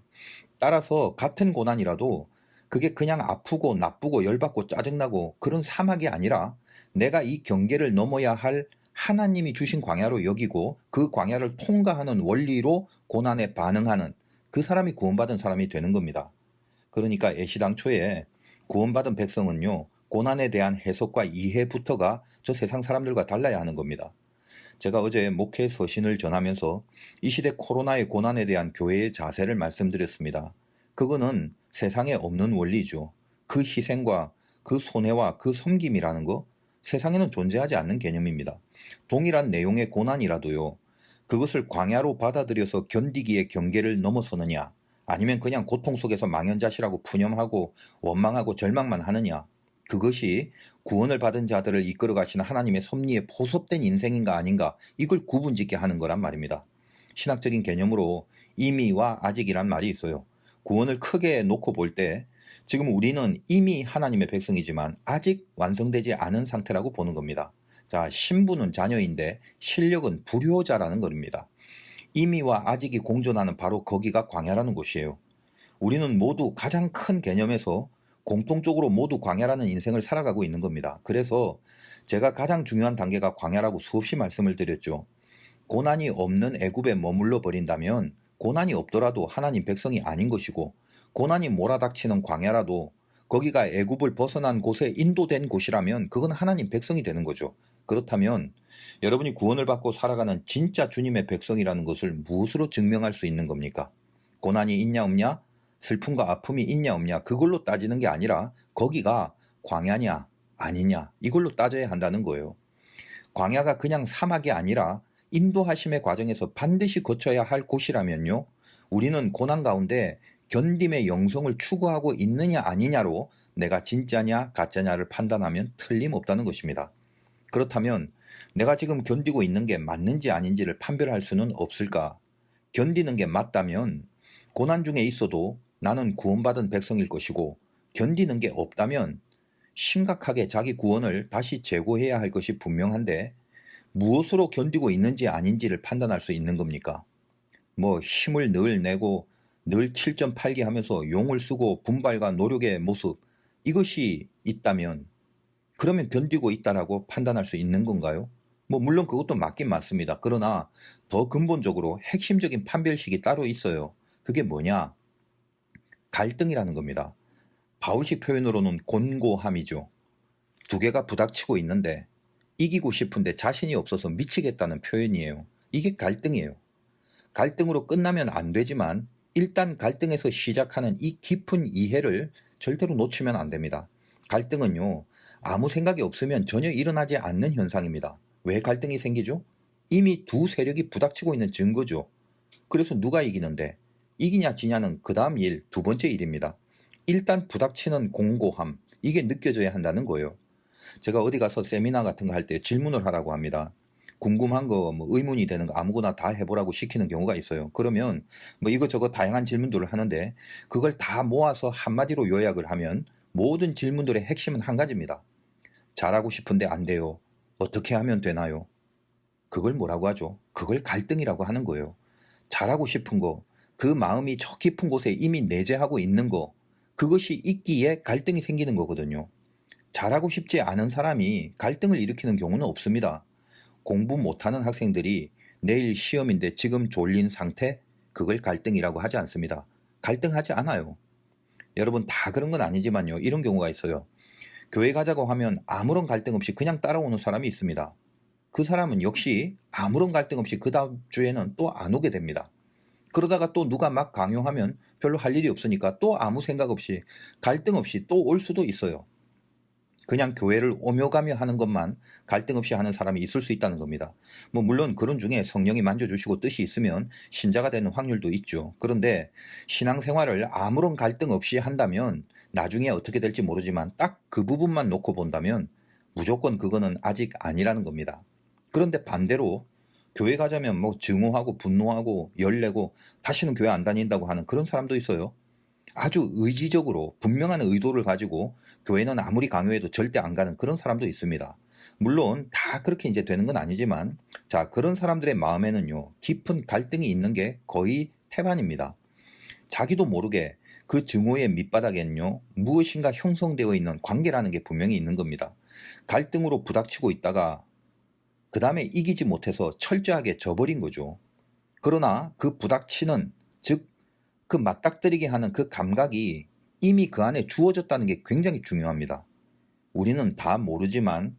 따라서 같은 고난이라도 그게 그냥 아프고 나쁘고 열받고 짜증나고 그런 사막이 아니라 내가 이 경계를 넘어야 할 하나님이 주신 광야로 여기고 그 광야를 통과하는 원리로 고난에 반응하는 그 사람이 구원받은 사람이 되는 겁니다. 그러니까 애시당초에 구원받은 백성은요, 고난에 대한 해석과 이해부터가 저 세상 사람들과 달라야 하는 겁니다. 제가 어제 목회 서신을 전하면서 이 시대 코로나의 고난에 대한 교회의 자세를 말씀드렸습니다. 그거는 세상에 없는 원리죠. 그 희생과 그 손해와 그 섬김이라는 거 세상에는 존재하지 않는 개념입니다. 동일한 내용의 고난이라도요, 그것을 광야로 받아들여서 견디기의 경계를 넘어서느냐, 아니면 그냥 고통 속에서 망연자실하고 푸념하고 원망하고 절망만 하느냐, 그것이 구원을 받은 자들을 이끌어 가시는 하나님의 섭리에 포섭된 인생인가 아닌가, 이걸 구분짓게 하는 거란 말입니다. 신학적인 개념으로 이미와 아직이란 말이 있어요. 구원을 크게 놓고 볼 때 지금 우리는 이미 하나님의 백성이지만 아직 완성되지 않은 상태라고 보는 겁니다. 자, 신부는 자녀인데 실력은 불효자라는 겁니다. 이미와 아직이 공존하는 바로 거기가 광야라는 곳이에요. 우리는 모두 가장 큰 개념에서 공통적으로 모두 광야라는 인생을 살아가고 있는 겁니다. 그래서 제가 가장 중요한 단계가 광야라고 수없이 말씀을 드렸죠. 고난이 없는 애굽에 머물러 버린다면 고난이 없더라도 하나님 백성이 아닌 것이고, 고난이 몰아닥치는 광야라도 거기가 애굽을 벗어난 곳에 인도된 곳이라면 그건 하나님 백성이 되는 거죠. 그렇다면 여러분이 구원을 받고 살아가는 진짜 주님의 백성이라는 것을 무엇으로 증명할 수 있는 겁니까? 고난이 있냐 없냐? 슬픔과 아픔이 있냐 없냐? 그걸로 따지는 게 아니라 거기가 광야냐 아니냐, 이걸로 따져야 한다는 거예요. 광야가 그냥 사막이 아니라 인도하심의 과정에서 반드시 거쳐야 할 곳이라면요, 우리는 고난 가운데 견딤의 영성을 추구하고 있느냐 아니냐로 내가 진짜냐 가짜냐를 판단하면 틀림없다는 것입니다. 그렇다면 내가 지금 견디고 있는 게 맞는지 아닌지를 판별할 수는 없을까? 견디는 게 맞다면 고난 중에 있어도 나는 구원받은 백성일 것이고, 견디는 게 없다면 심각하게 자기 구원을 다시 재고해야 할 것이 분명한데, 무엇으로 견디고 있는지 아닌지를 판단할 수 있는 겁니까? 뭐 힘을 늘 내고 늘 7.8기 하면서 용을 쓰고 분발과 노력의 모습, 이것이 있다면 그러면 견디고 있다라고 판단할 수 있는 건가요? 뭐 물론 그것도 맞긴 맞습니다. 그러나 더 근본적으로 핵심적인 판별식이 따로 있어요. 그게 뭐냐? 갈등이라는 겁니다. 바울식 표현으로는 곤고함이죠. 두 개가 부닥치고 있는데 이기고 싶은데 자신이 없어서 미치겠다는 표현이에요. 이게 갈등이에요. 갈등으로 끝나면 안 되지만 일단 갈등에서 시작하는 이 깊은 이해를 절대로 놓치면 안 됩니다. 갈등은요, 아무 생각이 없으면 전혀 일어나지 않는 현상입니다. 왜 갈등이 생기죠? 이미 두 세력이 부닥치고 있는 증거죠. 그래서 누가 이기는데? 이기냐 지냐는 그 다음 일, 두 번째 일입니다. 일단 부닥치는 공고함, 이게 느껴져야 한다는 거예요. 제가 어디 가서 세미나 같은 거 할 때 질문을 하라고 합니다. 궁금한 거, 뭐 의문이 되는 거 아무거나 다 해보라고 시키는 경우가 있어요. 그러면 뭐 이것저것 다양한 질문들을 하는데 그걸 다 모아서 한마디로 요약을 하면 모든 질문들의 핵심은 한 가지입니다. 잘하고 싶은데 안 돼요. 어떻게 하면 되나요? 그걸 뭐라고 하죠? 그걸 갈등이라고 하는 거예요. 잘하고 싶은 거, 그 마음이 저 깊은 곳에 이미 내재하고 있는 거, 그것이 있기에 갈등이 생기는 거거든요. 잘하고 싶지 않은 사람이 갈등을 일으키는 경우는 없습니다. 공부 못하는 학생들이 내일 시험인데 지금 졸린 상태, 그걸 갈등이라고 하지 않습니다. 갈등하지 않아요. 여러분 다 그런 건 아니지만요, 이런 경우가 있어요. 교회 가자고 하면 아무런 갈등 없이 그냥 따라오는 사람이 있습니다. 그 사람은 역시 아무런 갈등 없이 그 다음 주에는 또 안 오게 됩니다. 그러다가 또 누가 막 강요하면 별로 할 일이 없으니까 또 아무 생각 없이 갈등 없이 또 올 수도 있어요. 그냥 교회를 오며 가며 하는 것만 갈등 없이 하는 사람이 있을 수 있다는 겁니다. 뭐 물론 그런 중에 성령이 만져주시고 뜻이 있으면 신자가 되는 확률도 있죠. 그런데 신앙생활을 아무런 갈등 없이 한다면 나중에 어떻게 될지 모르지만 딱 그 부분만 놓고 본다면 무조건 그거는 아직 아니라는 겁니다. 그런데 반대로 교회 가자면 뭐 증오하고 분노하고 열내고 다시는 교회 안 다닌다고 하는 그런 사람도 있어요. 아주 의지적으로 분명한 의도를 가지고 교회는 아무리 강요해도 절대 안 가는 그런 사람도 있습니다. 물론 다 그렇게 이제 되는 건 아니지만, 자, 그런 사람들의 마음에는요, 깊은 갈등이 있는 게 거의 태반입니다. 자기도 모르게 그 증오의 밑바닥에는요, 무엇인가 형성되어 있는 관계라는 게 분명히 있는 겁니다. 갈등으로 부닥치고 있다가 그 다음에 이기지 못해서 철저하게 져버린 거죠. 그러나 그 부닥치는, 즉 그 맞닥뜨리게 하는 그 감각이 이미 그 안에 주어졌다는 게 굉장히 중요합니다. 우리는 다 모르지만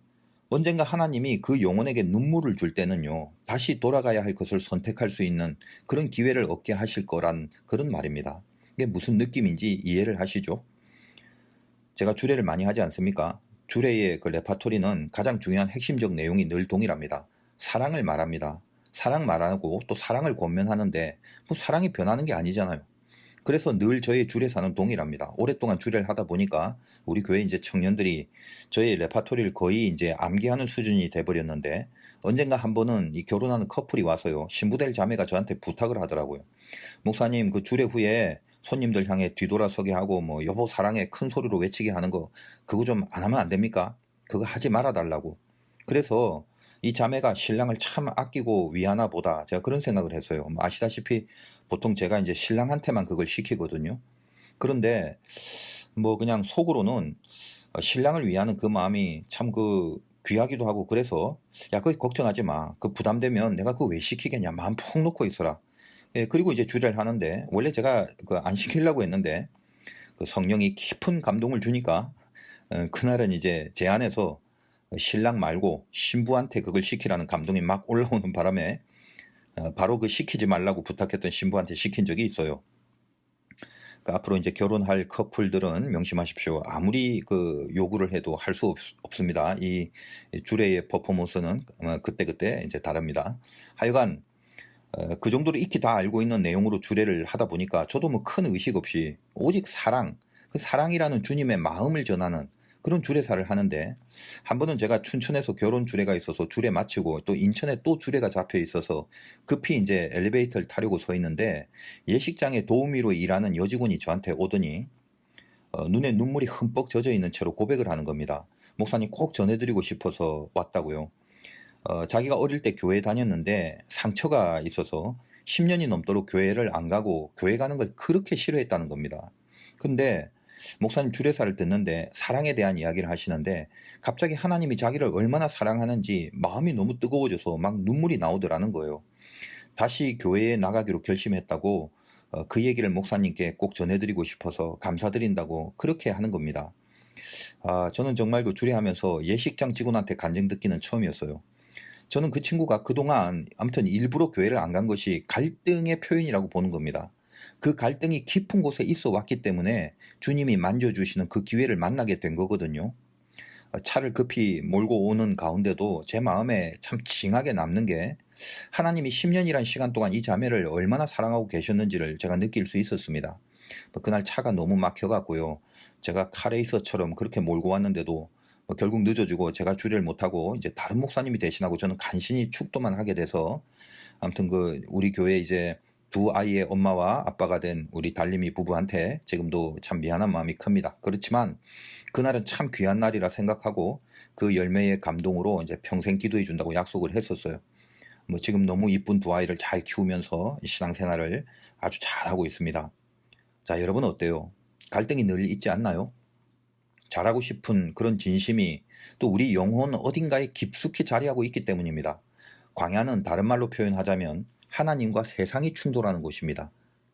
언젠가 하나님이 그 영혼에게 눈물을 줄 때는요, 다시 돌아가야 할 것을 선택할 수 있는 그런 기회를 얻게 하실 거란 그런 말입니다. 이게 무슨 느낌인지 이해를 하시죠? 제가 주례를 많이 하지 않습니까? 주례의 그 레파토리는 가장 중요한 핵심적 내용이 늘 동일합니다. 사랑을 말합니다. 사랑 말하고 또 사랑을 권면하는데 뭐 사랑이 변하는 게 아니잖아요. 그래서 늘 저의 주례사는 동일합니다. 오랫동안 주례를 하다 보니까 우리 교회 이제 청년들이 저의 레파토리를 거의 이제 암기하는 수준이 돼버렸는데, 언젠가 한 번은 이 결혼하는 커플이 와서요, 신부될 자매가 저한테 부탁을 하더라고요. 목사님, 그 주례 후에 손님들 향해 뒤돌아서게 하고 뭐 여보 사랑해 큰 소리로 외치게 하는 거 그거 좀 안 하면 안 됩니까? 그거 하지 말아 달라고. 그래서 이 자매가 신랑을 참 아끼고 위하나 보다, 제가 그런 생각을 했어요. 아시다시피 보통 제가 이제 신랑한테만 그걸 시키거든요. 그런데 뭐 그냥 속으로는 신랑을 위하는 그 마음이 참 그 귀하기도 하고, 그래서 야 그거 걱정하지 마, 그 부담되면 내가 그거 왜 시키겠냐, 마음 푹 놓고 있어라. 예, 그리고 이제 주례를 하는데, 원래 제가 그 안 시키려고 했는데 그 성령이 깊은 감동을 주니까 그날은 이제 제 안에서 신랑 말고 신부한테 그걸 시키라는 감동이 막 올라오는 바람에 바로 그 시키지 말라고 부탁했던 신부한테 시킨 적이 있어요. 그러니까 앞으로 이제 결혼할 커플들은 명심하십시오. 아무리 그 요구를 해도 할 수 없습니다. 이 주례의 퍼포먼스는 그때그때 이제 다릅니다. 하여간 그 정도로 익히 다 알고 있는 내용으로 주례를 하다 보니까 저도 뭐 큰 의식 없이 오직 사랑, 그 사랑이라는 주님의 마음을 전하는 그런 주례사를 하는데, 한 번은 제가 춘천에서 결혼 주례가 있어서 주례 마치고 또 인천에 또 주례가 잡혀 있어서 급히 이제 엘리베이터를 타려고 서 있는데, 예식장에 도우미로 일하는 여직원이 저한테 오더니 눈에 눈물이 흠뻑 젖어 있는 채로 고백을 하는 겁니다. 목사님 꼭 전해드리고 싶어서 왔다고요. 자기가 어릴 때 교회 다녔는데 상처가 있어서 10년이 넘도록 교회를 안 가고 교회 가는 걸 그렇게 싫어했다는 겁니다. 근데 목사님 주례사를 듣는데 사랑에 대한 이야기를 하시는데, 갑자기 하나님이 자기를 얼마나 사랑하는지 마음이 너무 뜨거워져서 막 눈물이 나오더라는 거예요. 다시 교회에 나가기로 결심했다고 그 얘기를 목사님께 꼭 전해드리고 싶어서 감사드린다고 그렇게 하는 겁니다. 저는 정말 그 주례하면서 예식장 직원한테 간증 듣기는 처음이었어요. 저는 그 친구가 그동안 아무튼 일부러 교회를 안 간 것이 갈등의 표현이라고 보는 겁니다. 그 갈등이 깊은 곳에 있어 왔기 때문에 주님이 만져주시는 그 기회를 만나게 된 거거든요. 차를 급히 몰고 오는 가운데도 제 마음에 참 징하게 남는 게, 하나님이 10년이란 시간 동안 이 자매를 얼마나 사랑하고 계셨는지를 제가 느낄 수 있었습니다. 그날 차가 너무 막혀갖고요, 제가 카레이서처럼 그렇게 몰고 왔는데도 결국 늦어지고 제가 주례를 못하고 이제 다른 목사님이 대신하고 저는 간신히 축도만 하게 돼서, 아무튼 그 우리 교회 이제 두 아이의 엄마와 아빠가 된 우리 달림이 부부한테 지금도 참 미안한 마음이 큽니다. 그렇지만 그날은 참 귀한 날이라 생각하고 그 열매의 감동으로 이제 평생 기도해 준다고 약속을 했었어요. 뭐 지금 너무 이쁜 두 아이를 잘 키우면서 신앙생활을 아주 잘하고 있습니다. 자, 여러분 어때요? 갈등이 늘 있지 않나요? 잘하고 싶은 그런 진심이 또 우리 영혼 어딘가에 깊숙이 자리하고 있기 때문입니다. 광야는 다른 말로 표현하자면 하나님과 세상이 충돌하는 곳입니다.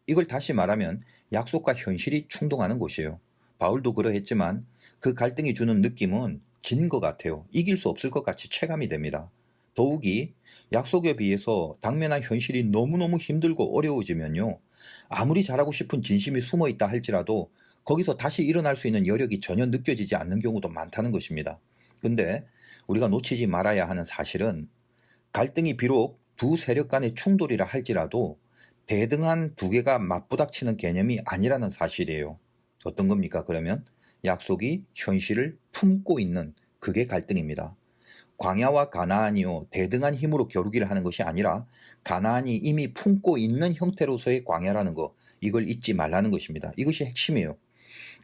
이걸 다시 말하면 약속과 현실이 충돌하는 곳이에요. 바울도 그러했지만 그 갈등이 주는 느낌은 진 것 같아요. 이길 수 없을 것 같이 체감이 됩니다. 더욱이 약속에 비해서 당면한 현실이 너무너무 힘들고 어려워지면요, 아무리 잘하고 싶은 진심이 숨어 있다 할지라도 거기서 다시 일어날 수 있는 여력이 전혀 느껴지지 않는 경우도 많다는 것입니다. 근데 우리가 놓치지 말아야 하는 사실은, 갈등이 비록 두 세력 간의 충돌이라 할지라도 대등한 두 개가 맞부닥치는 개념이 아니라는 사실이에요. 어떤 겁니까? 그러면 약속이 현실을 품고 있는 그게 갈등입니다. 광야와 가나안이요 대등한 힘으로 겨루기를 하는 것이 아니라 가나안이 이미 품고 있는 형태로서의 광야라는 거, 이걸 잊지 말라는 것입니다. 이것이 핵심이에요.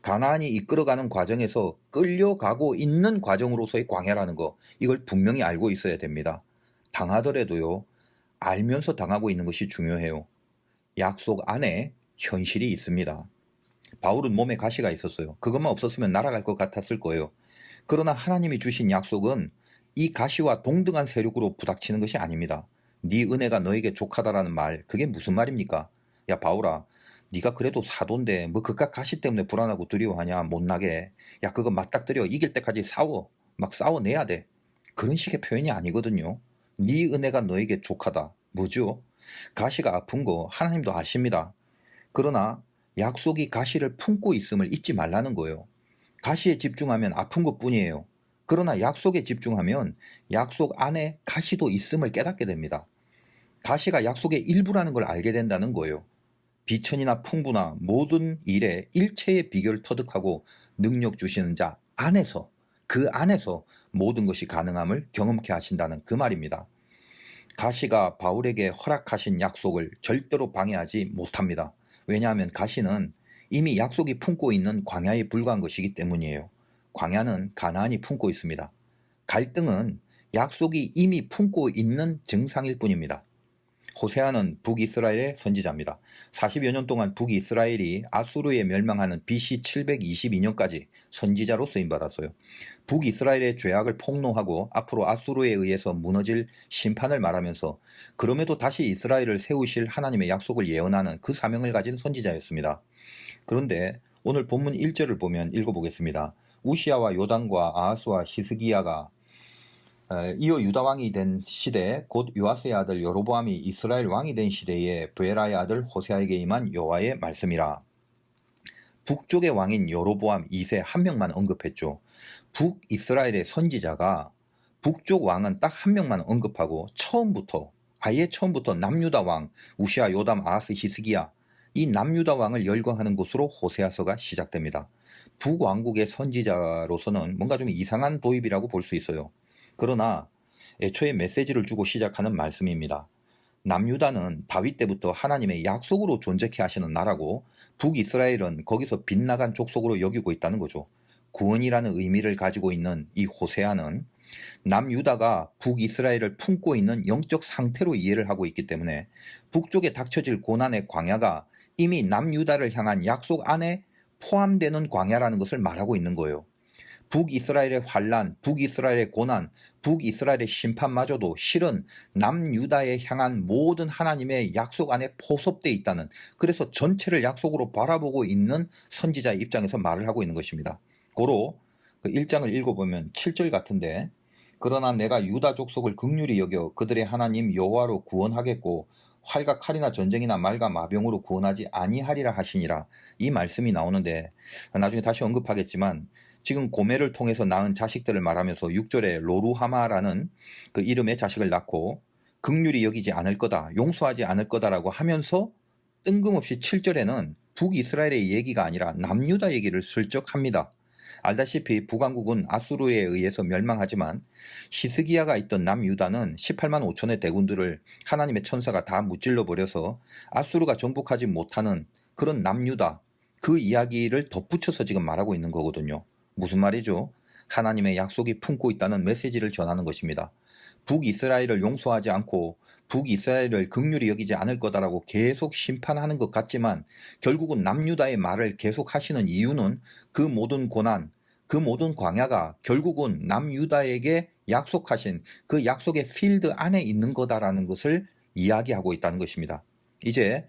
가나안이 이끌어가는 과정에서 끌려가고 있는 과정으로서의 광야라는 거, 이걸 분명히 알고 있어야 됩니다. 당하더라도요, 알면서 당하고 있는 것이 중요해요. 약속 안에 현실이 있습니다. 바울은 몸에 가시가 있었어요. 그것만 없었으면 날아갈 것 같았을 거예요. 그러나 하나님이 주신 약속은 이 가시와 동등한 세력으로 부닥치는 것이 아닙니다. 네 은혜가 너에게 족하다라는 말, 그게 무슨 말입니까? 야 바울아, 네가 그래도 사도인데 뭐 그깟 가시 때문에 불안하고 두려워하냐, 못나게. 야 그거 맞닥뜨려 이길 때까지 싸워, 막 싸워내야 돼. 그런 식의 표현이 아니거든요. 네 은혜가 너에게 족하다. 뭐죠? 가시가 아픈 거 하나님도 아십니다. 그러나 약속이 가시를 품고 있음을 잊지 말라는 거예요. 가시에 집중하면 아픈 것뿐이에요. 그러나 약속에 집중하면 약속 안에 가시도 있음을 깨닫게 됩니다. 가시가 약속의 일부라는 걸 알게 된다는 거예요. 비천이나 풍부나 모든 일에 일체의 비결을 터득하고 능력 주시는 자 안에서, 그 안에서 모든 것이 가능함을 경험케 하신다는 그 말입니다. 가시가 바울에게 허락하신 약속을 절대로 방해하지 못합니다. 왜냐하면 가시는 이미 약속이 품고 있는 광야에 불과한 것이기 때문이에요. 광야는 가나안이 품고 있습니다. 갈등은 약속이 이미 품고 있는 증상일 뿐입니다. 호세아는 북이스라엘의 선지자입니다. 40여 년 동안 북이스라엘이 아수르에 멸망하는 BC 722년까지 선지자로 쓰임받았어요. 북이스라엘의 죄악을 폭로하고 앞으로 아수르에 의해서 무너질 심판을 말하면서 그럼에도 다시 이스라엘을 세우실 하나님의 약속을 예언하는 그 사명을 가진 선지자였습니다. 그런데 오늘 본문 1절을 보면 읽어보겠습니다. 우시아와 요담과 아하스와 히스기야가 이어 유다 왕이 된 시대, 곧 요아스의 아들 여로보암이 이스라엘 왕이 된 시대에 브에라의 아들 호세아에게 임한 여호와의 말씀이라. 북쪽의 왕인 여로보암 2세 한 명만 언급했죠. 북이스라엘의 선지자가 북쪽 왕은 딱 한 명만 언급하고 아예 처음부터 남유다 왕 우시아, 요담, 아하스, 히스기야, 이 남유다 왕을 열거하는 곳으로 호세아서가 시작됩니다. 북왕국의 선지자로서는 뭔가 좀 이상한 도입이라고 볼 수 있어요. 그러나 애초에 메시지를 주고 시작하는 말씀입니다. 남유다는 다윗 때부터 하나님의 약속으로 존재케 하시는 나라고 북이스라엘은 거기서 빗나간 족속으로 여기고 있다는 거죠. 구원이라는 의미를 가지고 있는 이 호세아는 남유다가 북이스라엘을 품고 있는 영적 상태로 이해를 하고 있기 때문에 북쪽에 닥쳐질 고난의 광야가 이미 남유다를 향한 약속 안에 포함되는 광야라는 것을 말하고 있는 거예요. 북이스라엘의 환란, 북이스라엘의 고난, 북이스라엘의 심판마저도 실은 남유다에 향한 모든 하나님의 약속 안에 포섭되어 있다는, 그래서 전체를 약속으로 바라보고 있는 선지자의 입장에서 말을 하고 있는 것입니다. 고로 그 1장을 읽어보면 7절 같은데, 그러나 내가 유다 족속을 긍휼히 여겨 그들의 하나님 여호와로 구원하겠고 활과 칼이나 전쟁이나 말과 마병으로 구원하지 아니하리라 하시니라. 이 말씀이 나오는데 나중에 다시 언급하겠지만 지금 고멜을 통해서 낳은 자식들을 말하면서 6절에 로루하마라는 그 이름의 자식을 낳고 긍휼히 여기지 않을 거다, 용서하지 않을 거다라고 하면서 뜬금없이 7절에는 북이스라엘의 얘기가 아니라 남유다 얘기를 슬쩍 합니다. 알다시피 북왕국은 아수르에 의해서 멸망하지만 히스기야가 있던 남유다는 18만 5천의 대군들을 하나님의 천사가 다 무찔러 버려서 아수르가 정복하지 못하는 그런 남유다, 그 이야기를 덧붙여서 지금 말하고 있는 거거든요. 무슨 말이죠? 하나님의 약속이 품고 있다는 메시지를 전하는 것입니다. 북이스라엘을 용서하지 않고 북이스라엘을 긍휼히 여기지 않을 거다라고 계속 심판하는 것 같지만 결국은 남유다의 말을 계속 하시는 이유는 그 모든 고난, 그 모든 광야가 결국은 남유다에게 약속하신 그 약속의 필드 안에 있는 거다라는 것을 이야기하고 있다는 것입니다. 이제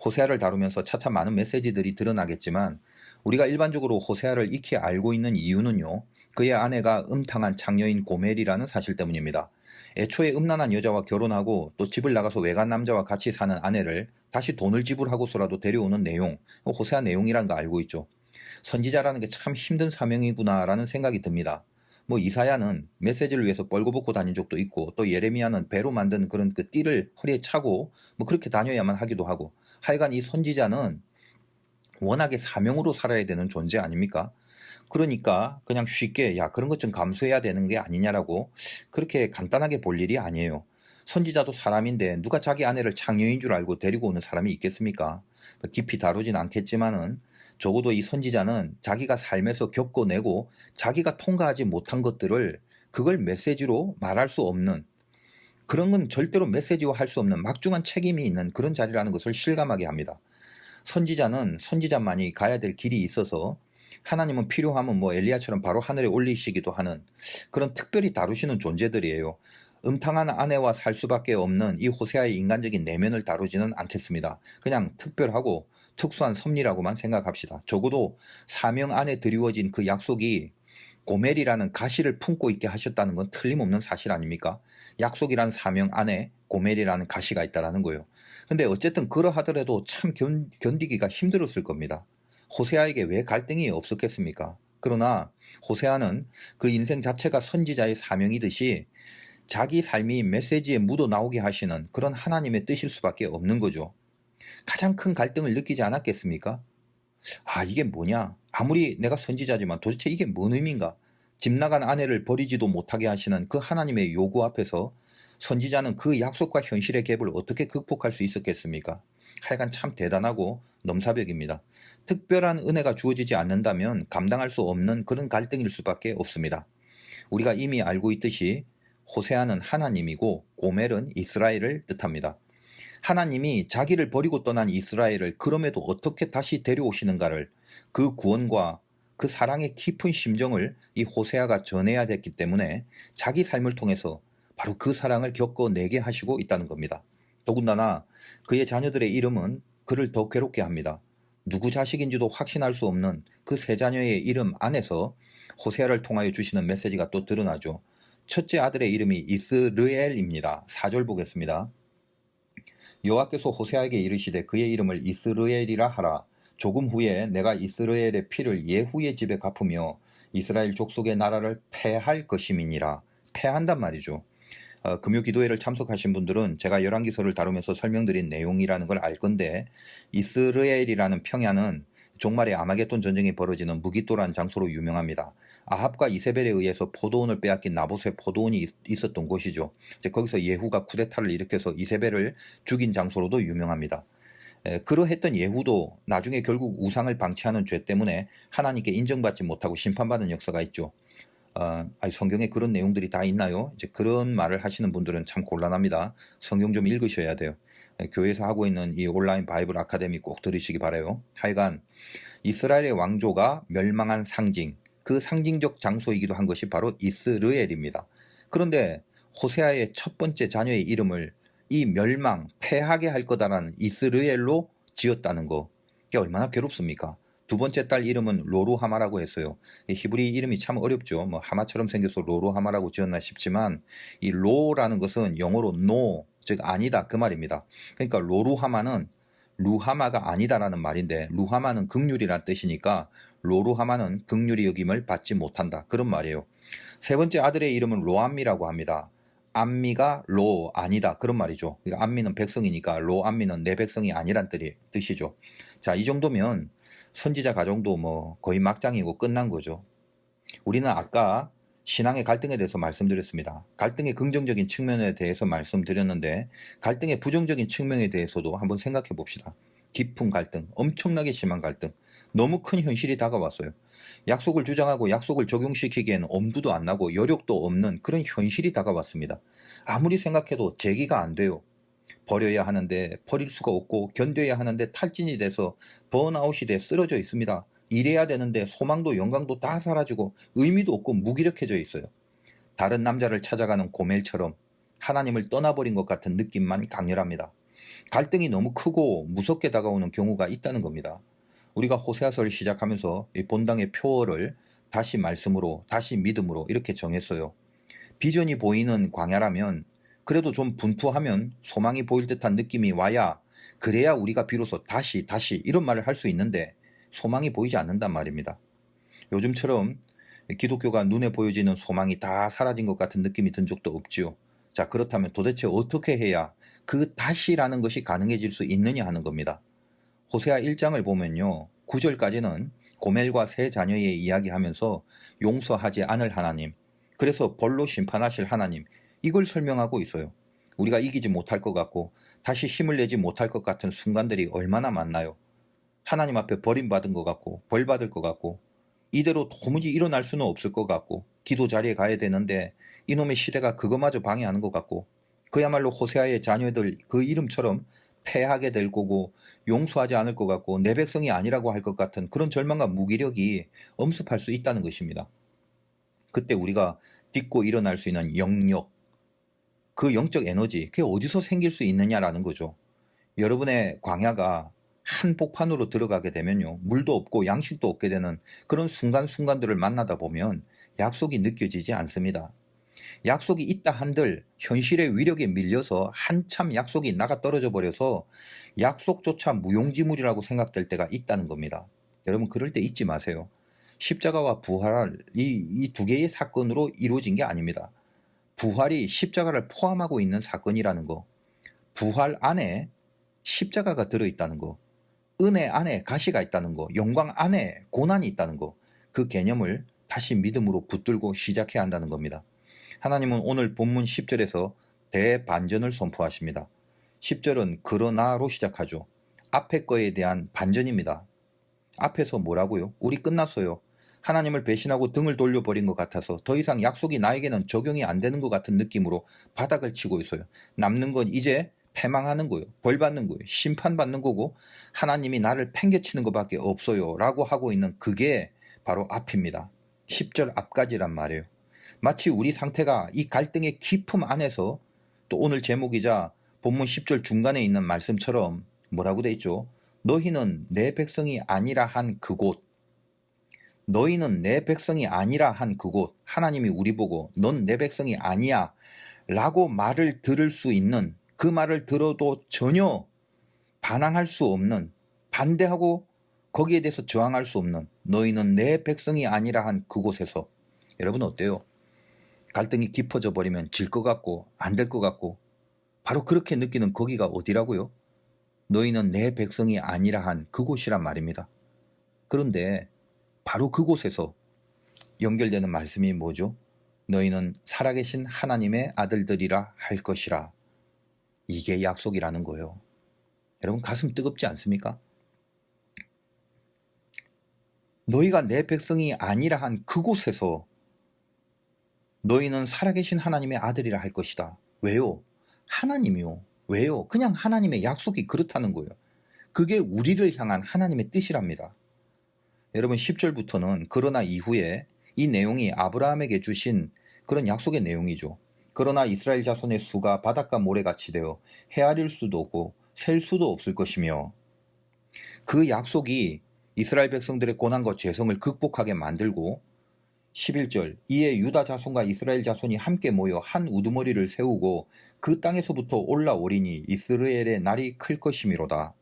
호세아를 다루면서 차차 많은 메시지들이 드러나겠지만 우리가 일반적으로 호세아를 익히 알고 있는 이유는요, 그의 아내가 음탕한 창녀인 고멜이라는 사실 때문입니다. 애초에 음란한 여자와 결혼하고 또 집을 나가서 외간 남자와 같이 사는 아내를 다시 돈을 지불하고서라도 데려오는 내용, 호세아 내용이라는 거 알고 있죠. 선지자라는 게 참 힘든 사명이구나라는 생각이 듭니다. 이사야는 메시지를 위해서 뻘거벗고 다닌 적도 있고, 또 예레미야는 배로 만든 그런 그 띠를 허리에 차고 그렇게 다녀야만 하기도 하고, 하여간 이 선지자는 워낙에 사명으로 살아야 되는 존재 아닙니까? 그러니까 그냥 쉽게 야 그런 것 좀 감수해야 되는 게 아니냐라고 그렇게 간단하게 볼 일이 아니에요. 선지자도 사람인데 누가 자기 아내를 창녀인 줄 알고 데리고 오는 사람이 있겠습니까? 깊이 다루진 않겠지만은 적어도 이 선지자는 자기가 삶에서 겪어내고 자기가 통과하지 못한 것들을 그걸 메시지로 말할 수 없는, 그런 건 절대로 메시지화 할 수 없는 막중한 책임이 있는 그런 자리라는 것을 실감하게 합니다. 선지자는 선지자만이 가야 될 길이 있어서 하나님은 필요하면 뭐 엘리야처럼 바로 하늘에 올리시기도 하는 그런 특별히 다루시는 존재들이에요. 음탕한 아내와 살 수밖에 없는 이 호세아의 인간적인 내면을 다루지는 않겠습니다. 그냥 특별하고 특수한 섭리라고만 생각합시다. 적어도 사명 안에 드리워진 그 약속이 고멜이라는 가시를 품고 있게 하셨다는 건 틀림없는 사실 아닙니까? 약속이란 사명 안에 고멜이라는 가시가 있다는 거예요. 근데 어쨌든 그러하더라도 참 견디기가 힘들었을 겁니다. 호세아에게 왜 갈등이 없었겠습니까? 그러나 호세아는 그 인생 자체가 선지자의 사명이듯이 자기 삶이 메시지에 묻어 나오게 하시는 그런 하나님의 뜻일 수밖에 없는 거죠. 가장 큰 갈등을 느끼지 않았겠습니까? 아, 이게 뭐냐? 아무리 내가 선지자지만 도대체 이게 뭔 의미인가? 집 나간 아내를 버리지도 못하게 하시는 그 하나님의 요구 앞에서 선지자는 그 약속과 현실의 갭을 어떻게 극복할 수 있었겠습니까? 하여간 참 대단하고 넘사벽입니다. 특별한 은혜가 주어지지 않는다면 감당할 수 없는 그런 갈등일 수밖에 없습니다. 우리가 이미 알고 있듯이 호세아는 하나님이고 고멜은 이스라엘을 뜻합니다. 하나님이 자기를 버리고 떠난 이스라엘을 그럼에도 어떻게 다시 데려오시는가를, 그 구원과 그 사랑의 깊은 심정을 이 호세아가 전해야 됐기 때문에 자기 삶을 통해서 바로 그 사랑을 겪어내게 하시고 있다는 겁니다. 더군다나 그의 자녀들의 이름은 그를 더 괴롭게 합니다. 누구 자식인지도 확신할 수 없는 그 세 자녀의 이름 안에서 호세아를 통하여 주시는 메시지가 또 드러나죠. 첫째 아들의 이름이 이스르엘입니다. 4절 보겠습니다. 여호와께서 호세아에게 이르시되 그의 이름을 이스르엘이라 하라. 조금 후에 내가 이스라엘의 피를 예후의 집에 갚으며 이스라엘 족속의 나라를 패할 것임이니라. 패한단 말이죠. 금요 기도회를 참석하신 분들은 제가 열왕기서를 다루면서 설명드린 내용이라는 걸 알 건데, 이스라엘이라는 평야는 종말의 아마겟돈 전쟁이 벌어지는 무기또라는 장소로 유명합니다. 아합과 이세벨에 의해서 포도원을 빼앗긴 나봇의 포도원이 있었던 곳이죠. 이제 거기서 예후가 쿠데타를 일으켜서 이세벨을 죽인 장소로도 유명합니다. 그러했던 예후도 나중에 결국 우상을 방치하는 죄 때문에 하나님께 인정받지 못하고 심판받은 역사가 있죠. 성경에 그런 내용들이 다 있나요? 이제 그런 말을 하시는 분들은 참 곤란합니다. 성경 좀 읽으셔야 돼요. 교회에서 하고 있는 이 온라인 바이블 아카데미 꼭 들으시기 바라요. 하여간 이스라엘의 왕조가 멸망한 상징, 그 상징적 장소이기도 한 것이 바로 이스르엘입니다. 그런데 호세아의 첫 번째 자녀의 이름을 이 멸망, 패하게 할 거다라는 이스르엘로 지었다는 거, 이게 얼마나 괴롭습니까? 두 번째 딸 이름은 로루하마라고 했어요. 히브리 이름이 참 어렵죠. 뭐 하마처럼 생겨서 로루하마라고 지었나 싶지만 이 로라는 것은 영어로 no, 즉 아니다 그 말입니다. 그러니까 로루하마는 루하마가 아니다라는 말인데, 루하마는 극률이란 뜻이니까 로루하마는 극률이 여김을 받지 못한다 그런 말이에요. 세 번째 아들의 이름은 로암미라고 합니다. 암미가 로 아니다 그런 말이죠. 그러니까 암미는 백성이니까 로암미는 내 백성이 아니란 뜻이죠. 자, 이 정도면 선지자 가정도 뭐 거의 막장이고 끝난 거죠. 우리는 아까 신앙의 갈등에 대해서 말씀드렸습니다. 갈등의 긍정적인 측면에 대해서 말씀드렸는데 갈등의 부정적인 측면에 대해서도 한번 생각해 봅시다. 깊은 갈등, 엄청나게 심한 갈등, 너무 큰 현실이 다가왔어요. 약속을 주장하고 약속을 적용시키기에는 엄두도 안 나고 여력도 없는 그런 현실이 다가왔습니다. 아무리 생각해도 제기가 안 돼요. 버려야 하는데 버릴 수가 없고, 견뎌야 하는데 탈진이 돼서 번아웃이 돼 쓰러져 있습니다. 일해야 되는데 소망도 영광도 다 사라지고 의미도 없고 무기력해져 있어요. 다른 남자를 찾아가는 고멜처럼 하나님을 떠나버린 것 같은 느낌만 강렬합니다. 갈등이 너무 크고 무섭게 다가오는 경우가 있다는 겁니다. 우리가 호세아서를 시작하면서 이 본당의 표어를 다시 말씀으로, 다시 믿음으로 이렇게 정했어요. 비전이 보이는 광야라면, 그래도 좀 분투하면 소망이 보일 듯한 느낌이 와야, 그래야 우리가 비로소 다시 이런 말을 할 수 있는데 소망이 보이지 않는단 말입니다. 요즘처럼 기독교가 눈에 보여지는 소망이 다 사라진 것 같은 느낌이 든 적도 없지요. 자, 그렇다면 도대체 어떻게 해야 그 다시라는 것이 가능해질 수 있느냐 하는 겁니다. 호세아 1장을 보면요, 9절까지는 고멜과 세 자녀의 이야기하면서 용서하지 않을 하나님, 그래서 벌로 심판하실 하나님, 이걸 설명하고 있어요. 우리가 이기지 못할 것 같고 다시 힘을 내지 못할 것 같은 순간들이 얼마나 많나요? 하나님 앞에 버림받은 것 같고 벌받을 것 같고 이대로 도무지 일어날 수는 없을 것 같고 기도 자리에 가야 되는데 이놈의 시대가 그거마저 방해하는 것 같고 그야말로 호세아의 자녀들 그 이름처럼 패하게 될 거고 용서하지 않을 것 같고 내 백성이 아니라고 할 것 같은 그런 절망과 무기력이 엄습할 수 있다는 것입니다. 그때 우리가 딛고 일어날 수 있는 영역, 그 영적 에너지, 그게 어디서 생길 수 있느냐라는 거죠. 여러분의 광야가 한복판으로 들어가게 되면요, 물도 없고 양식도 없게 되는 그런 순간순간들을 만나다 보면 약속이 느껴지지 않습니다. 약속이 있다 한들 현실의 위력에 밀려서 한참 약속이 나가 떨어져 버려서 약속조차 무용지물이라고 생각될 때가 있다는 겁니다. 여러분, 그럴 때 잊지 마세요. 십자가와 부활, 이 두 개의 사건으로 이루어진 게 아닙니다. 부활이 십자가를 포함하고 있는 사건이라는 거, 부활 안에 십자가가 들어있다는 거, 은혜 안에 가시가 있다는 거, 영광 안에 고난이 있다는 거, 그 개념을 다시 믿음으로 붙들고 시작해야 한다는 겁니다. 하나님은 오늘 본문 10절에서 대반전을 선포하십니다. 10절은 그러나로 시작하죠. 앞에 거에 대한 반전입니다. 앞에서 뭐라고요? 우리 끝났어요. 하나님을 배신하고 등을 돌려버린 것 같아서 더 이상 약속이 나에게는 적용이 안 되는 것 같은 느낌으로 바닥을 치고 있어요. 남는 건 이제 패망하는 거예요. 벌받는 거예요. 심판받는 거고 하나님이 나를 팽개치는 것밖에 없어요 라고 하고 있는 그게 바로 앞입니다. 10절 앞까지란 말이에요. 마치 우리 상태가 이 갈등의 깊음 안에서 또 오늘 제목이자 본문 10절 중간에 있는 말씀처럼 뭐라고 돼 있죠? 너희는 내 백성이 아니라 한 그곳, 너희는 내 백성이 아니라 한 그곳, 하나님이 우리 보고 넌 내 백성이 아니야 라고 말을 들을 수 있는, 그 말을 들어도 전혀 반항할 수 없는, 반대하고 거기에 대해서 저항할 수 없는 너희는 내 백성이 아니라 한 그곳에서, 여러분 어때요? 갈등이 깊어져 버리면 질 것 같고 안 될 것 같고 바로 그렇게 느끼는 거기가 어디라고요? 너희는 내 백성이 아니라 한 그곳이란 말입니다. 그런데 바로 그곳에서 연결되는 말씀이 뭐죠? 너희는 살아계신 하나님의 아들들이라 할 것이라. 이게 약속이라는 거예요. 여러분 가슴 뜨겁지 않습니까? 너희가 내 백성이 아니라 한 그곳에서 너희는 살아계신 하나님의 아들이라 할 것이다. 왜요? 하나님이요. 왜요? 그냥 하나님의 약속이 그렇다는 거예요. 그게 우리를 향한 하나님의 뜻이랍니다. 여러분 10절부터는 그러나 이후에 이 내용이 아브라함에게 주신 그런 약속의 내용이죠. 그러나 이스라엘 자손의 수가 바닷가 모래같이 되어 헤아릴 수도 없고 셀 수도 없을 것이며, 그 약속이 이스라엘 백성들의 고난과 죄성을 극복하게 만들고 11절 이에 유다 자손과 이스라엘 자손이 함께 모여 한 우두머리를 세우고 그 땅에서부터 올라오리니 이스라엘의 날이 클 것이미로다.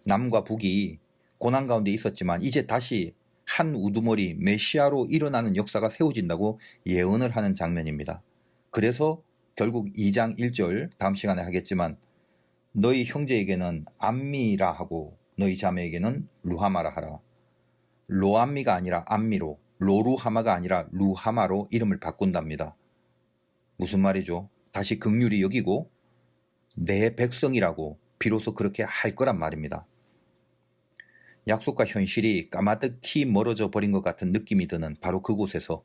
남과 북이 고난 가운데 있었지만 이제 다시 한 우두머리 메시아로 일어나는 역사가 세워진다고 예언을 하는 장면입니다. 그래서 결국 2장 1절 다음 시간에 하겠지만 너희 형제에게는 암미라 하고 너희 자매에게는 루하마라 하라. 로암미가 아니라 암미로, 로루하마가 아니라 루하마로 이름을 바꾼답니다. 무슨 말이죠? 다시 긍휼히 여기고 내 백성이라고 비로소 그렇게 할 거란 말입니다. 약속과 현실이 까마득히 멀어져 버린 것 같은 느낌이 드는 바로 그곳에서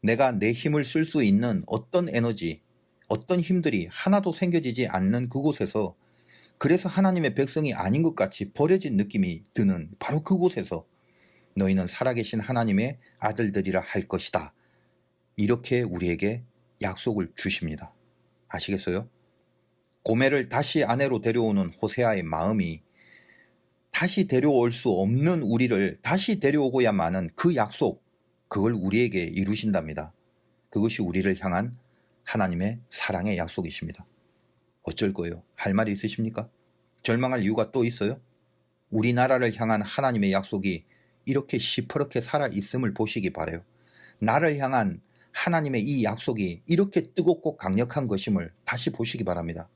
내가 내 힘을 쓸 수 있는 어떤 에너지, 어떤 힘들이 하나도 생겨지지 않는 그곳에서, 그래서 하나님의 백성이 아닌 것 같이 버려진 느낌이 드는 바로 그곳에서 너희는 살아계신 하나님의 아들들이라 할 것이다. 이렇게 우리에게 약속을 주십니다. 아시겠어요? 고멜을 다시 아내로 데려오는 호세아의 마음이 다시 데려올 수 없는 우리를 다시 데려오고야만은 그 약속, 그걸 우리에게 이루신답니다. 그것이 우리를 향한 하나님의 사랑의 약속이십니다. 어쩔 거예요? 할 말이 있으십니까? 절망할 이유가 또 있어요? 우리나라를 향한 하나님의 약속이 이렇게 시퍼렇게 살아있음을 보시기 바라요. 나를 향한 하나님의 이 약속이 이렇게 뜨겁고 강력한 것임을 다시 보시기 바랍니다.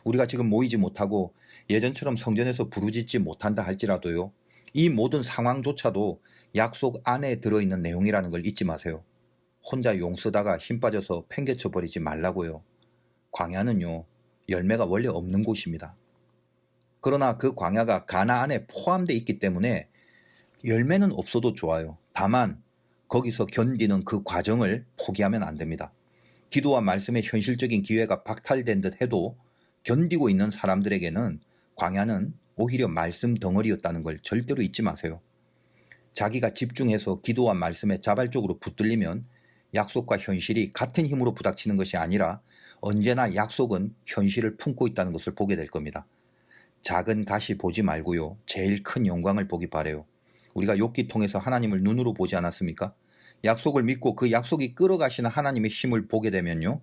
우리가 지금 모이지 못하고 예전처럼 성전에서 부르짖지 못한다 할지라도요, 이 모든 상황조차도 약속 안에 들어있는 내용이라는 걸 잊지 마세요. 혼자 용 쓰다가 힘 빠져서 팽개쳐 버리지 말라고요. 광야는요, 열매가 원래 없는 곳입니다. 그러나 그 광야가 가나안에 포함되어 있기 때문에 열매는 없어도 좋아요. 다만 거기서 견디는 그 과정을 포기하면 안 됩니다. 기도와 말씀의 현실적인 기회가 박탈된 듯 해도 견디고 있는 사람들에게는 광야는 오히려 말씀 덩어리였다는 걸 절대로 잊지 마세요. 자기가 집중해서 기도와 말씀에 자발적으로 붙들리면 약속과 현실이 같은 힘으로 부닥치는 것이 아니라 언제나 약속은 현실을 품고 있다는 것을 보게 될 겁니다. 작은 가시 보지 말고요, 제일 큰 영광을 보기 바라요. 우리가 욥기 통해서 하나님을 눈으로 보지 않았습니까? 약속을 믿고 그 약속이 끌어가시는 하나님의 힘을 보게 되면요,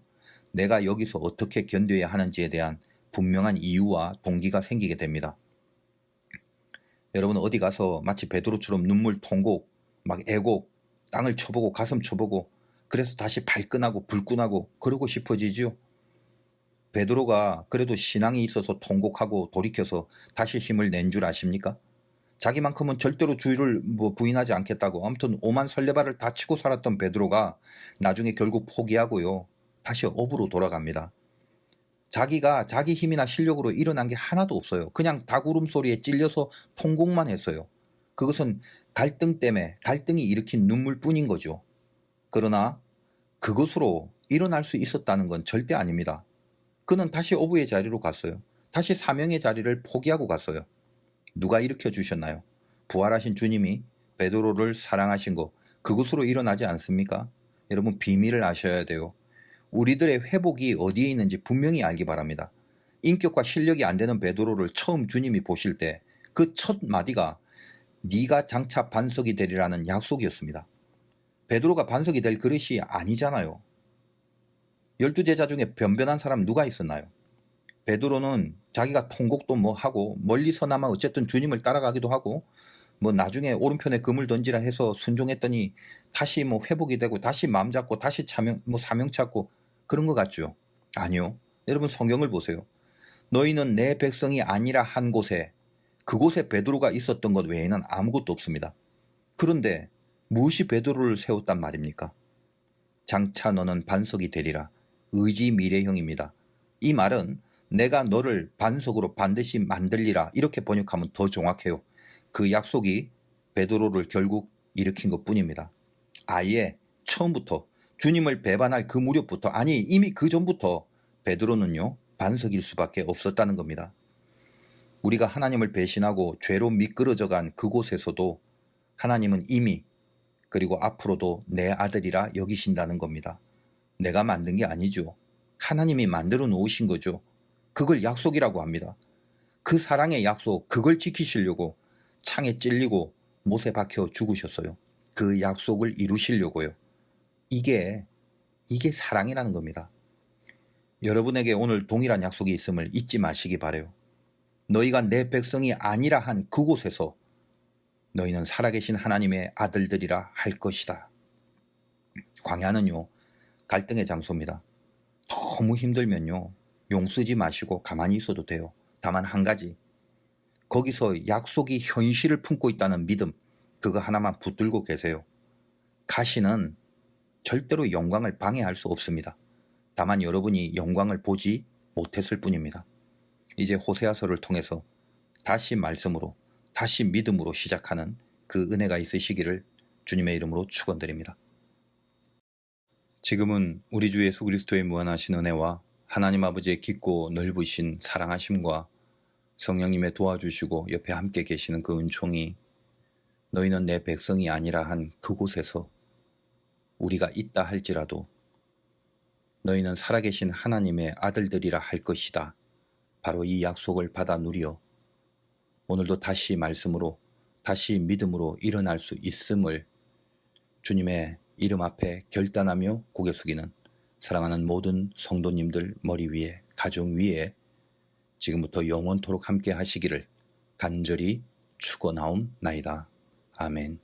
내가 여기서 어떻게 견뎌야 하는지에 대한 분명한 이유와 동기가 생기게 됩니다. 여러분 어디 가서 마치 베드로처럼 눈물 통곡, 막 애곡, 땅을 쳐보고 가슴 쳐보고 그래서 다시 발끈하고 불끈하고 그러고 싶어지죠. 베드로가 그래도 신앙이 있어서 통곡하고 돌이켜서 다시 힘을 낸 줄 아십니까? 자기만큼은 절대로 주의를 부인하지 않겠다고 아무튼 오만 설레발을 다 치고 살았던 베드로가 나중에 결국 포기하고요, 다시 업으로 돌아갑니다. 자기가 자기 힘이나 실력으로 일어난 게 하나도 없어요. 그냥 닭 울음소리에 찔려서 통곡만 했어요. 그것은 갈등 때문에 갈등이 일으킨 눈물뿐인 거죠. 그러나 그것으로 일어날 수 있었다는 건 절대 아닙니다. 그는 다시 어부의 자리로 갔어요. 다시 사명의 자리를 포기하고 갔어요. 누가 일으켜 주셨나요? 부활하신 주님이 베드로를 사랑하신 거, 그것으로 일어나지 않습니까? 여러분 비밀을 아셔야 돼요. 우리들의 회복이 어디에 있는지 분명히 알기 바랍니다. 인격과 실력이 안 되는 베드로를 처음 주님이 보실 때 그 첫 마디가 네가 장차 반석이 되리라는 약속이었습니다. 베드로가 반석이 될 그릇이 아니잖아요. 12제자 중에 변변한 사람 누가 있었나요? 베드로는 자기가 통곡도 뭐 하고 멀리서나마 어쨌든 주님을 따라가기도 하고 뭐 나중에 오른편에 금을 던지라 해서 순종했더니 다시 뭐 회복이 되고 다시 마음 잡고 다시 사명 찾고 그런 것 같죠? 아니요. 여러분 성경을 보세요. 너희는 내 백성이 아니라 한 곳에, 그곳에 베드로가 있었던 것 외에는 아무것도 없습니다. 그런데 무엇이 베드로를 세웠단 말입니까? 장차 너는 반석이 되리라. 의지 미래형입니다. 이 말은 내가 너를 반석으로 반드시 만들리라 이렇게 번역하면 더 정확해요. 그 약속이 베드로를 결국 일으킨 것뿐입니다. 아예 처음부터 주님을 배반할 그 무렵부터, 아니 이미 그 전부터 베드로는요 반석일 수밖에 없었다는 겁니다. 우리가 하나님을 배신하고 죄로 미끄러져간 그곳에서도 하나님은 이미 그리고 앞으로도 내 아들이라 여기신다는 겁니다. 내가 만든 게 아니죠. 하나님이 만들어 놓으신 거죠. 그걸 약속이라고 합니다. 그 사랑의 약속, 그걸 지키시려고 창에 찔리고 못에 박혀 죽으셨어요. 그 약속을 이루시려고요. 이게 사랑이라는 겁니다. 여러분에게 오늘 동일한 약속이 있음을 잊지 마시기 바라요. 너희가 내 백성이 아니라 한 그곳에서 너희는 살아계신 하나님의 아들들이라 할 것이다. 광야는요 갈등의 장소입니다. 너무 힘들면요 용 쓰지 마시고 가만히 있어도 돼요. 다만 한 가지, 거기서 약속이 현실을 품고 있다는 믿음, 그거 하나만 붙들고 계세요. 가시는 절대로 영광을 방해할 수 없습니다. 다만 여러분이 영광을 보지 못했을 뿐입니다. 이제 호세아서를 통해서 다시 말씀으로, 다시 믿음으로 시작하는 그 은혜가 있으시기를 주님의 이름으로 축원드립니다. 지금은 우리 주 예수 그리스도의 무한하신 은혜와 하나님 아버지의 깊고 넓으신 사랑하심과 성령님의 도와주시고 옆에 함께 계시는 그 은총이 너희는 내 백성이 아니라 한 그곳에서 우리가 있다 할지라도 너희는 살아계신 하나님의 아들들이라 할 것이다. 바로 이 약속을 받아 누려 오늘도 다시 말씀으로, 다시 믿음으로 일어날 수 있음을 주님의 이름 앞에 결단하며 고개 숙이는 사랑하는 모든 성도님들 머리 위에, 가정 위에 지금부터 영원토록 함께 하시기를 간절히 축원하옵나이다. 아멘.